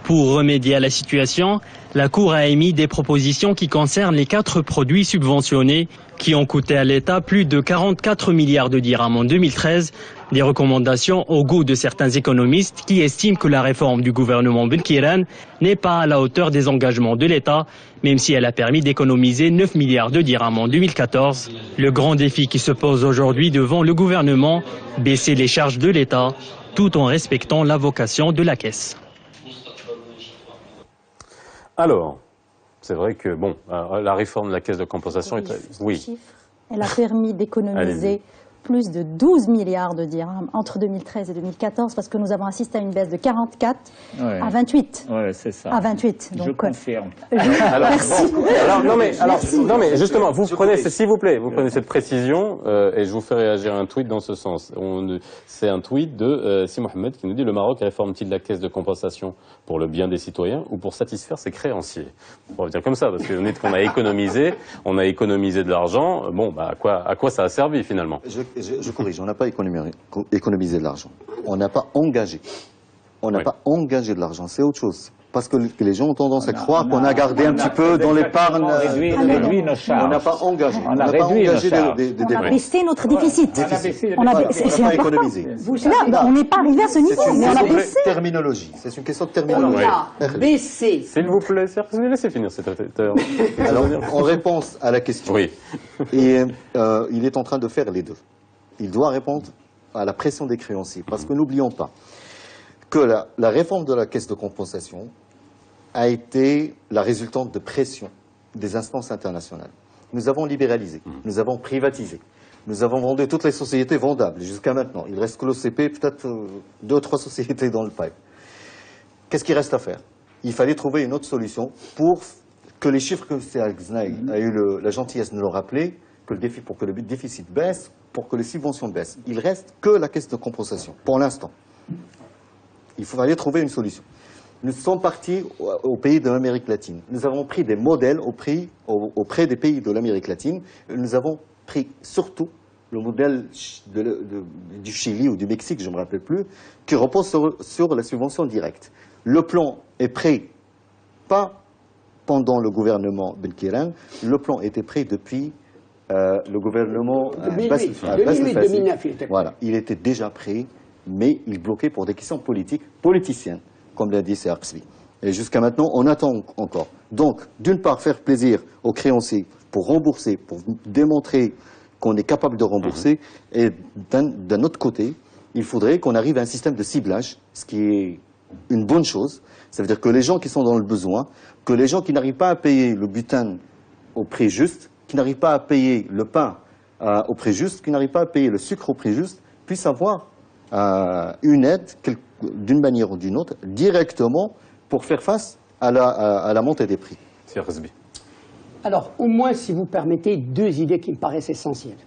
Pour remédier à la situation, la Cour a émis des propositions qui concernent les 4 produits subventionnés qui ont coûté à l'État plus de 44 milliards de dirhams en 2013. Des recommandations au goût de certains économistes qui estiment que la réforme du gouvernement Benkirane n'est pas à la hauteur des engagements de l'État, même si elle a permis d'économiser 9 milliards de dirhams en 2014. Le grand défi qui se pose aujourd'hui devant le gouvernement, baisser les charges de l'État tout en respectant la vocation de la caisse. Alors, c'est vrai que, bon, la réforme de la caisse de compensation est... Oui. Chiffre. Elle a permis d'économiser Allez-y. plus de 12 milliards de dirhams entre 2013 et 2014 parce que nous avons assisté à une baisse de 44 Ouais. à 28. Ouais, c'est ça. À 28. Je Donc, confirme. Alors, merci. bon, non mais justement, vous prenez, s'il vous plaît, vous prenez cette précision et je vous fais réagir à un tweet dans ce sens. C'est un tweet de Si Mohamed qui nous dit: le Maroc réforme-t-il la caisse de compensation pour le bien des citoyens ou pour satisfaire ses créanciers? On va dire comme ça parce qu'on a économisé, de l'argent. Bon, bah à quoi ça a servi finalement? Je corrige, on n'a pas économisé de l'argent. On n'a pas engagé. On n'a Oui. pas engagé de l'argent, c'est autre chose. Parce que les gens ont tendance à croire qu'on a gardé un petit peu dans l'épargne. réduit nos charges. On n'a pas engagé. On a n'a pas réduit nos engagé charges. des On a dépenses. baissé notre déficit. On a On a baissé baissé. On C'est n'a pas important. économisé. Là, on n'est pas arrivé à ce niveau, C'est une mais on a question de baissé. terminologie. C'est une question de On terminologie. a baissé. S'il vous plaît, laissez finir cette Alors, en réponse à la question, Oui. et, il est en train de faire les deux. Il doit répondre à la pression des créanciers. Parce que n'oublions pas que la réforme de la caisse de compensation a été la résultante de pression des instances internationales. Nous avons libéralisé, nous avons privatisé, nous avons vendu toutes les sociétés vendables jusqu'à maintenant. Il reste que l'OCP, peut-être 2 ou 3 sociétés dans le pipe. Qu'est-ce qu'il reste à faire? Il fallait trouver une autre solution pour que les chiffres que Sead Ghznaï a eu la gentillesse de nous rappeler, pour que le déficit baisse, pour que les subventions baissent. Il reste que la caisse de compensation, pour l'instant. Il fallait trouver une solution. Nous sommes partis aux pays de l'Amérique latine. Nous avons pris des modèles auprès des pays de l'Amérique latine. Nous avons pris surtout le modèle du Chili ou du Mexique, je ne me rappelle plus, qui repose sur la subvention directe. Le plan est prêt, pas pendant le gouvernement Benkiran, le plan était prêt depuis le gouvernement 2008. Voilà, il était déjà prêt, mais il bloquait pour des questions politiciennes, comme l'a dit Sead. Et jusqu'à maintenant, on attend encore. Donc, d'une part, faire plaisir aux créanciers pour rembourser, pour démontrer qu'on est capable de rembourser, et d'un autre côté, il faudrait qu'on arrive à un système de ciblage, ce qui est une bonne chose. Ça veut dire que les gens qui sont dans le besoin, que les gens qui n'arrivent pas à payer le butin au prix juste, qui n'arrivent pas à payer le pain au prix juste, qui n'arrivent pas à payer le sucre au prix juste, puissent avoir une aide d'une manière ou d'une autre, directement, pour faire face à la montée des prix. Alors, au moins, si vous permettez, 2 idées qui me paraissent essentielles.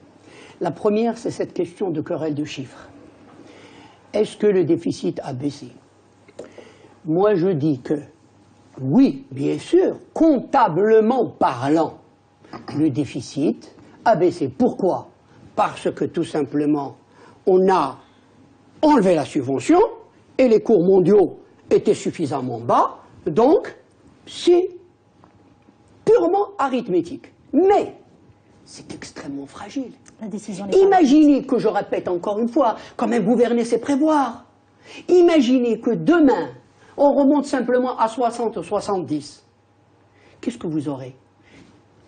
La première, c'est cette question de querelle de chiffres. Est-ce que le déficit a baissé? Moi, je dis que, oui, bien sûr, comptablement parlant, le déficit a baissé. Pourquoi? Parce que, tout simplement, on a enlevé la subvention et les cours mondiaux étaient suffisamment bas, donc c'est purement arithmétique. Mais c'est extrêmement fragile. La décision Imaginez que, je répète encore une fois, quand même gouverner c'est prévoir. Imaginez que demain, on remonte simplement à 60 ou 70. Qu'est-ce que vous aurez?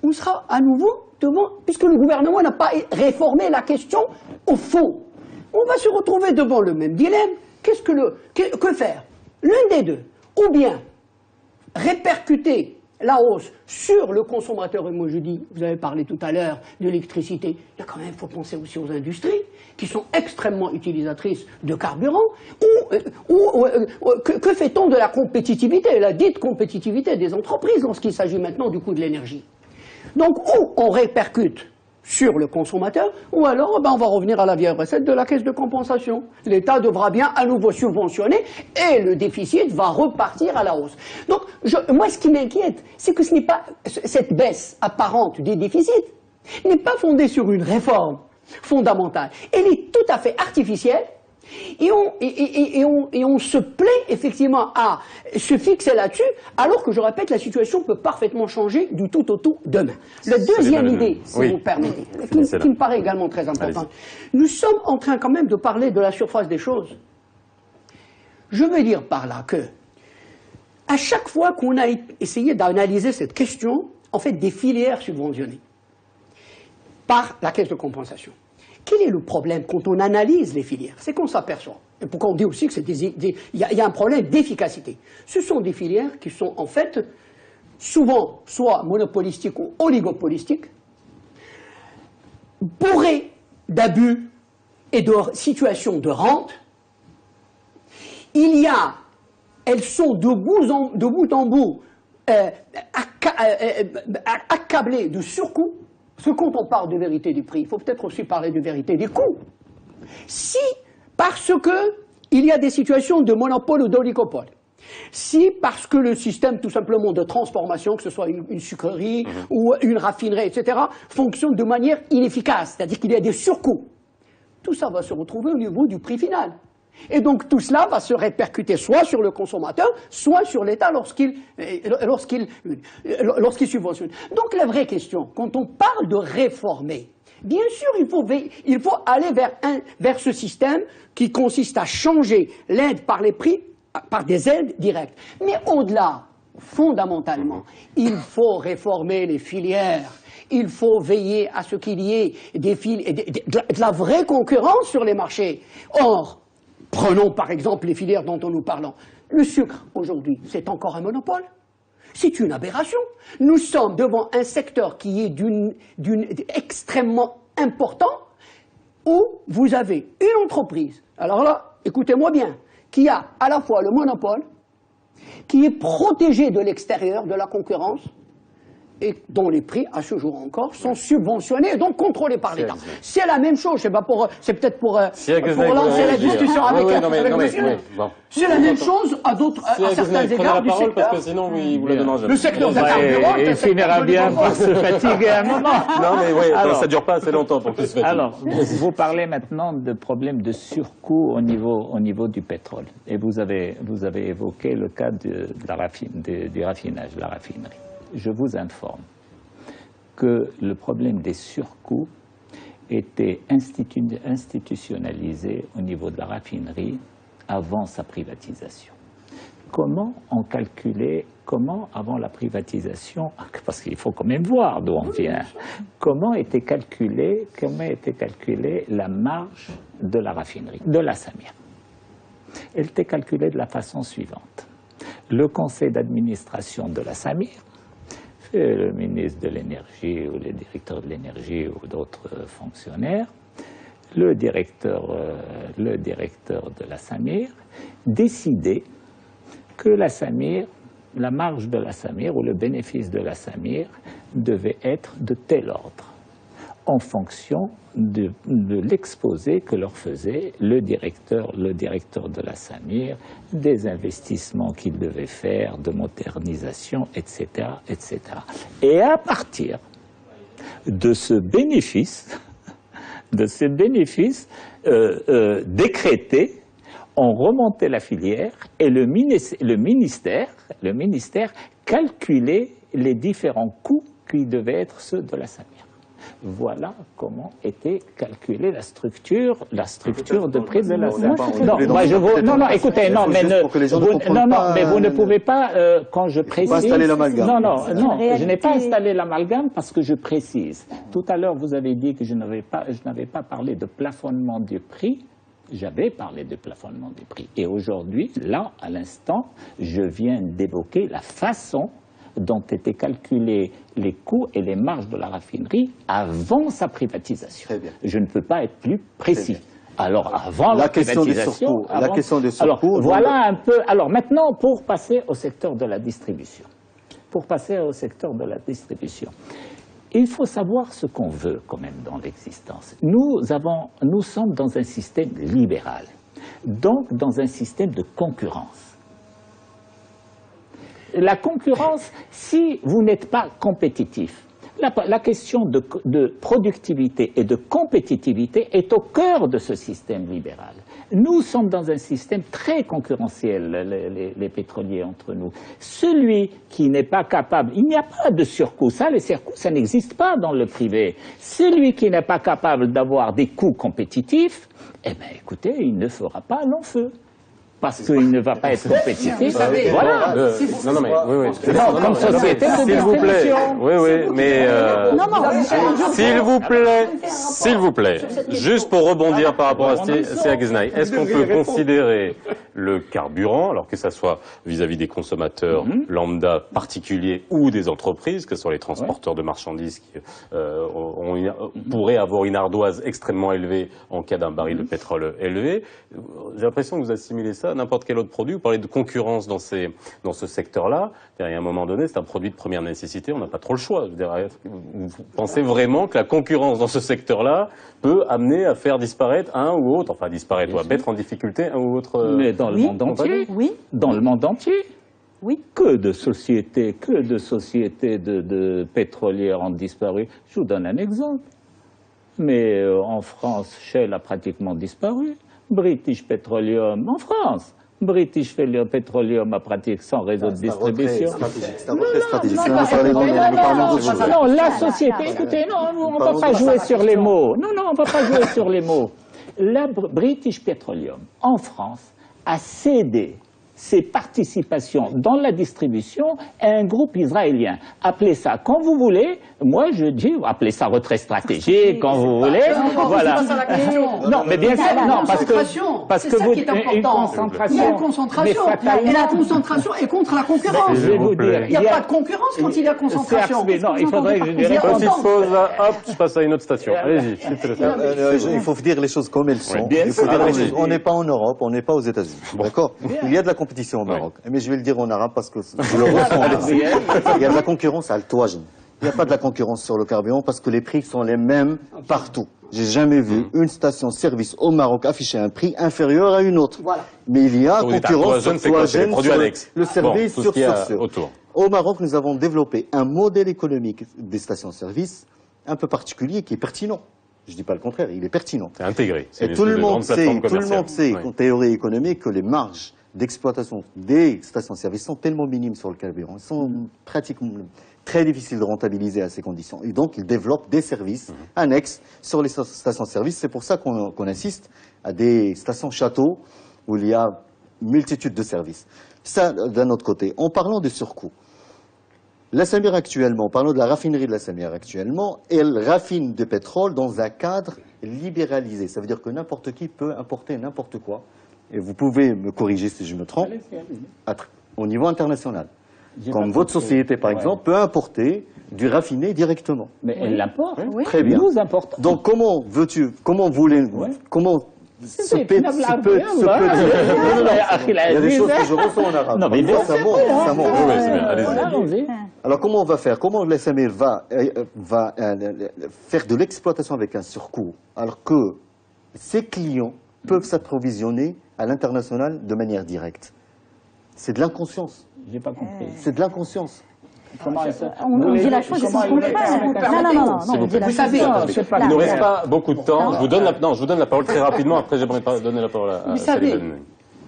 On sera à nouveau devant, puisque le gouvernement n'a pas réformé la question au fond. On va se retrouver devant le même dilemme. Que faire? L'un des deux. Ou bien répercuter la hausse sur le consommateur, et moi je dis, vous avez parlé tout à l'heure de l'électricité, il y a quand même, il faut penser aussi aux industries qui sont extrêmement utilisatrices de carburant, que fait-on de la compétitivité, la dite compétitivité des entreprises lorsqu'il s'agit maintenant du coût de l'énergie? Donc, ou on répercute sur le consommateur, ou alors on va revenir à la vieille recette de la caisse de compensation. L'État devra bien à nouveau subventionner et le déficit va repartir à la hausse. Donc, moi, ce qui m'inquiète, c'est que ce n'est pas cette baisse apparente des déficits n'est pas fondée sur une réforme fondamentale. Elle est tout à fait artificielle. Et on se plaît effectivement à se fixer là-dessus, alors que je répète, la situation peut parfaitement changer du tout au tout demain. La deuxième idée, si vous permettez, qui me paraît également très importante, nous sommes en train quand même de parler de la surface des choses. Je veux dire par là que, à chaque fois qu'on a essayé d'analyser cette question, en fait, des filières subventionnées par la caisse de compensation. Quel est le problème quand on analyse les filières? C'est qu'on s'aperçoit, et pourquoi on dit aussi que il y a un problème d'efficacité. Ce sont des filières qui sont en fait souvent soit monopolistiques ou oligopolistiques, bourrées d'abus et de situations de rente. Elles sont de bout en bout accablées de surcoûts. Parce que quand on parle de vérité du prix, il faut peut-être aussi parler de vérité des coûts. Si, parce que il y a des situations de monopole ou d'oligopole, si parce que le système tout simplement de transformation, que ce soit une sucrerie ou une raffinerie, etc., fonctionne de manière inefficace, c'est-à-dire qu'il y a des surcoûts, tout ça va se retrouver au niveau du prix final. Et donc tout cela va se répercuter soit sur le consommateur, soit sur l'État lorsqu'il subventionne. Donc la vraie question, quand on parle de réformer, bien sûr il faut aller vers ce système qui consiste à changer l'aide par les prix par des aides directes. Mais au-delà, fondamentalement, il faut réformer les filières. Il faut veiller à ce qu'il y ait de la vraie concurrence sur les marchés. Or, prenons par exemple les filières dont nous parlons. Le sucre, aujourd'hui, c'est encore un monopole. C'est une aberration. Nous sommes devant un secteur qui est extrêmement important, où vous avez une entreprise, alors là, écoutez-moi bien, qui a à la fois le monopole, qui est protégée de l'extérieur, de la concurrence, et dont les prix, à ce jour encore, sont subventionnés et donc contrôlés par l'État. C'est la même chose, c'est peut-être pour lancer la discussion avec monsieur. C'est la même chose à certains égards du secteur. Parce que sinon, vous le demandez. Le secteur de carburant, il finira bien par se fatiguer à un moment. Non, mais oui, ça ne dure pas assez longtemps pour qu'il se fatigue. Alors, vous parlez maintenant de problèmes de surcoût au niveau du pétrole. Et vous avez évoqué le cas du raffinage, de la raffinerie. Je vous informe que le problème des surcoûts était institutionnalisé au niveau de la raffinerie avant sa privatisation. Comment avant la privatisation, parce qu'il faut quand même voir d'où on vient, comment était calculée la marge de la raffinerie, de la Samir? Elle était calculée de la façon suivante. Le conseil d'administration de la Samir, le ministre de l'énergie ou le directeur de l'énergie ou d'autres fonctionnaires, le directeur de la Samir, décidait que la Samir, la marge de la Samir ou le bénéfice de la Samir devait être de tel ordre, en fonction de l'exposé que leur faisait le directeur de la Samir, des investissements qu'il devait faire, de modernisation, etc., etc. Et à partir de ce bénéfice, décrété, on remontait la filière et le ministère calculait les différents coûts qui devaient être ceux de la Samir. Voilà comment était calculée la structure de prix de la Samir. Mais vous ne pouvez pas, quand je précise... Je n'ai pas installé l'amalgame parce que je précise. Tout à l'heure, vous avez dit que je n'avais pas parlé de plafonnement du prix. J'avais parlé de plafonnement du prix. Et aujourd'hui, là, à l'instant, je viens d'évoquer la façon dont étaient calculés les coûts et les marges de la raffinerie avant sa privatisation. Très bien. Je ne peux pas être plus précis. Alors, avant la privatisation... La question de surcoût... Alors, voilà un peu... Alors, maintenant, pour passer au secteur de la distribution. Il faut savoir ce qu'on veut, quand même, dans l'existence. Nous sommes dans un système libéral, donc dans un système de concurrence. La concurrence, si vous n'êtes pas compétitif, la question de productivité et de compétitivité est au cœur de ce système libéral. Nous sommes dans un système très concurrentiel, les pétroliers entre nous. Celui qui n'est pas capable, il n'y a pas de surcoût, les surcoûts, ça n'existe pas dans le privé. Celui qui n'est pas capable d'avoir des coûts compétitifs, eh bien écoutez, il ne fera pas long feu. Parce qu'il ne va pas être compétitif. Voilà. Comme société de distribution. S'il vous plaît, juste pour rebondir par rapport à Seah Gheznaï, est-ce qu'on peut considérer le carburant, alors que ça soit vis-à-vis des consommateurs lambda particuliers ou des entreprises, que ce soit les transporteurs de marchandises qui pourraient avoir une ardoise extrêmement élevée en cas d'un baril de pétrole élevé. J'ai l'impression que vous assimilez ça à n'importe quel autre produit. Vous parlez de concurrence dans ce secteur-là. À un moment donné, c'est un produit de première nécessité, on n'a pas trop le choix. Vous pensez vraiment que la concurrence dans ce secteur-là peut amener à faire disparaître un ou autre, enfin disparaître ou à mettre en difficulté un ou autre... Mais dans le monde entier. Oui. Dans le monde entier. Oui. Que de sociétés de pétrolières ont disparu. Je vous donne un exemple. Mais en France, Shell a pratiquement disparu. British Petroleum en France. British Petroleum a pratiquement sans réseau de distribution. Non, la société, écoutez, non, on ne va pas jouer sur les mots. Non, on ne va pas jouer sur les mots. La British Petroleum, en France, a cédé ses participations dans la distribution à un groupe israélien. Appelez ça quand vous voulez. Moi, je dis, appelez ça retrait stratégique quand vous voulez. Voilà. Non, mais bien sûr, non, parce que vous, une concentration. Il y a une concentration. La concentration est contre la concurrence. Je vais vous dire, il n'y a pas de concurrence quand il y a concentration. Non, il faudrait que je dirais. Petite pause, hop, je passe à une autre station. Allez-y. Il faut dire les choses comme elles sont. Il faut dire les choses. On n'est pas en Europe, on n'est pas aux États-Unis. D'accord? Il y a de la compétition au Maroc. Mais je vais le dire en arabe parce que je le ressens. Il y a de la concurrence à l'touajn. Il n'y a pas de la concurrence sur le carburant parce que les prix sont les mêmes partout. J'ai jamais vu une station-service au Maroc afficher un prix inférieur à une autre. Voilà. Mais il y a concurrence sur les produits annexes. Le service bon, sur autour. Au Maroc, nous avons développé un modèle économique des stations-service un peu particulier qui est pertinent. Je ne dis pas le contraire, il est pertinent. C'est intégré. Et tout le monde sait, en théorie économique, que les marges d'exploitation des stations-service sont tellement minimes sur le carburant. Elles sont pratiquement très difficiles de rentabiliser à ces conditions. Et donc, ils développent des services annexes sur les stations-service. C'est pour ça qu'on insiste à des stations-châteaux où il y a une multitude de services. Ça, d'un autre côté. En parlant de surcoût, la Samir actuellement, parlons de la raffinerie de la Samir actuellement, elle raffine du pétrole dans un cadre libéralisé. Ça veut dire que n'importe qui peut importer n'importe quoi. Et vous pouvez me corriger si je me trompe, au niveau international. Comme votre société, par exemple, peut importer du raffiné directement. Mais elle l'importe. Oui. Très bien. Nous importons. Donc comment comment ce peut... Il y a des choses que je ressens en arabe. Non, mais ça monte. Oui, c'est bien. Allez-y. Alors comment on va faire? Comment la Samir va faire de l'exploitation avec un surcoût alors que ses clients peuvent s'approvisionner à l'international de manière directe? C'est de l'inconscience. J'ai pas compris. C'est de l'inconscience. On dit la chose de son contraire. Non, on dit la chose. Il ne reste pas beaucoup de temps. Je vous donne la parole très rapidement. Après, j'aimerais pas donner la parole à Salim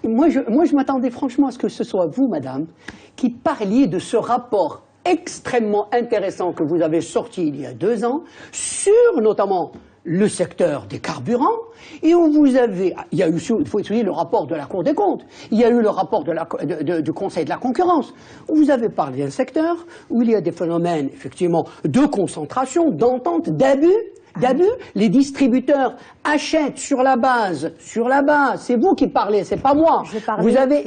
Ben. Moi, je m'attendais franchement à ce que ce soit vous, madame, qui parliez de ce rapport extrêmement intéressant que vous avez sorti il y a 2 ans sur notamment le secteur des carburants, et où vous avez, il y a eu, il faut souligner le rapport de la Cour des comptes, il y a eu le rapport du Conseil de la concurrence, où vous avez parlé d'un secteur où il y a des phénomènes, effectivement, de concentration, d'entente, d'abus. Les distributeurs achètent sur la base, c'est vous qui parlez, c'est pas moi. Vous avez,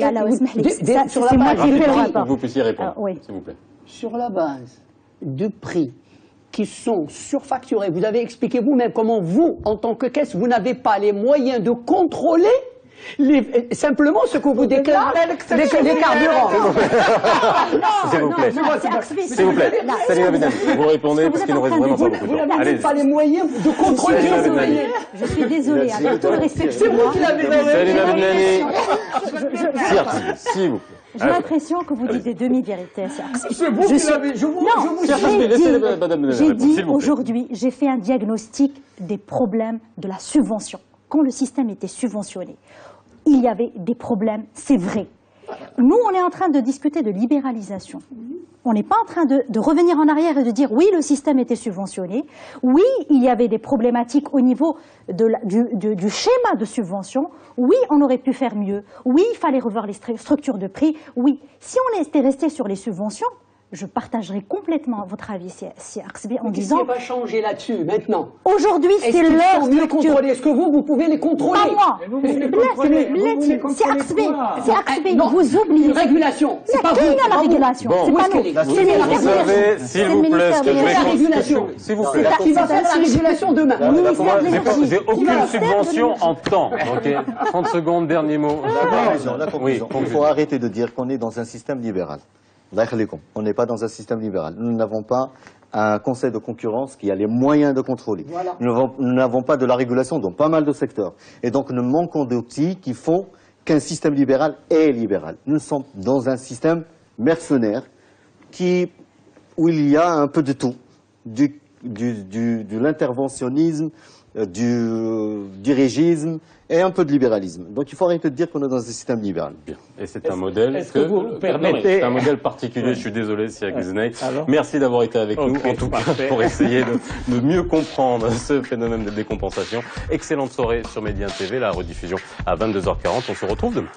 sur la base du prix, que vous puissiez répondre, s'il vous plaît. Sur la base de prix qui sont surfacturés. Vous avez expliqué vous-même comment vous, en tant que caisse, vous n'avez pas les moyens de contrôler simplement ce que vous déclarent les carburants. S'il vous plaît. S'il vous plaît. Salim Ben, vous répondez parce qu'il nous reste vraiment pas beaucoup de temps. Vous n'avez pas les moyens de contrôler. Je suis désolée, avec tout le respect c'est vous qui l'avez s'il vous plaît. J'ai l'impression que vous dites des demi-vérités. C'est vous qui l'avez. J'ai dit aujourd'hui, j'ai fait un diagnostic des problèmes de la subvention. Quand le système était subventionné, il y avait des problèmes, c'est vrai. Nous, on est en train de discuter de libéralisation. On n'est pas en train de revenir en arrière et de dire oui, le système était subventionné, oui, il y avait des problématiques au niveau du schéma de subvention, oui, on aurait pu faire mieux, oui, il fallait revoir les structures de prix, oui. Si on était resté sur les subventions, je partagerai complètement votre avis, si Arxbi, en disant... Qu'est-ce qui va changer là-dessus, maintenant? Aujourd'hui, c'est leur structure. Est-ce que vous pouvez les contrôler? Pas moi. C'est Arxbi. C'est Arxbi. Vous oubliez. Régulation. C'est pas vous. La régulation. C'est pas nous. C'est vous savez, s'il vous plaît, ce que je vais... La régulation. S'il vous plaît. Qui va faire la régulation demain? J'ai aucune subvention en temps. 30 secondes, dernier mot. La conclusion. Il faut arrêter de dire qu'on est dans un système libéral. On n'est pas dans un système libéral. Nous n'avons pas un conseil de concurrence qui a les moyens de contrôler. Voilà. Nous n'avons pas de la régulation dans pas mal de secteurs. Et donc nous manquons d'outils qui font qu'un système libéral est libéral. Nous sommes dans un système mercenaire où il y a un peu de tout. De l'interventionnisme, du dirigisme et un peu de libéralisme. Donc il faut arrêter de dire qu'on est dans un système libéral. Bien. Et c'est un modèle que vous permettez... C'est un modèle particulier, je suis désolé, Siak Zenay. Merci d'avoir été avec nous, en tout cas, pour essayer de mieux comprendre ce phénomène de décompensation. Excellente soirée sur Média TV, la rediffusion à 22h40. On se retrouve demain.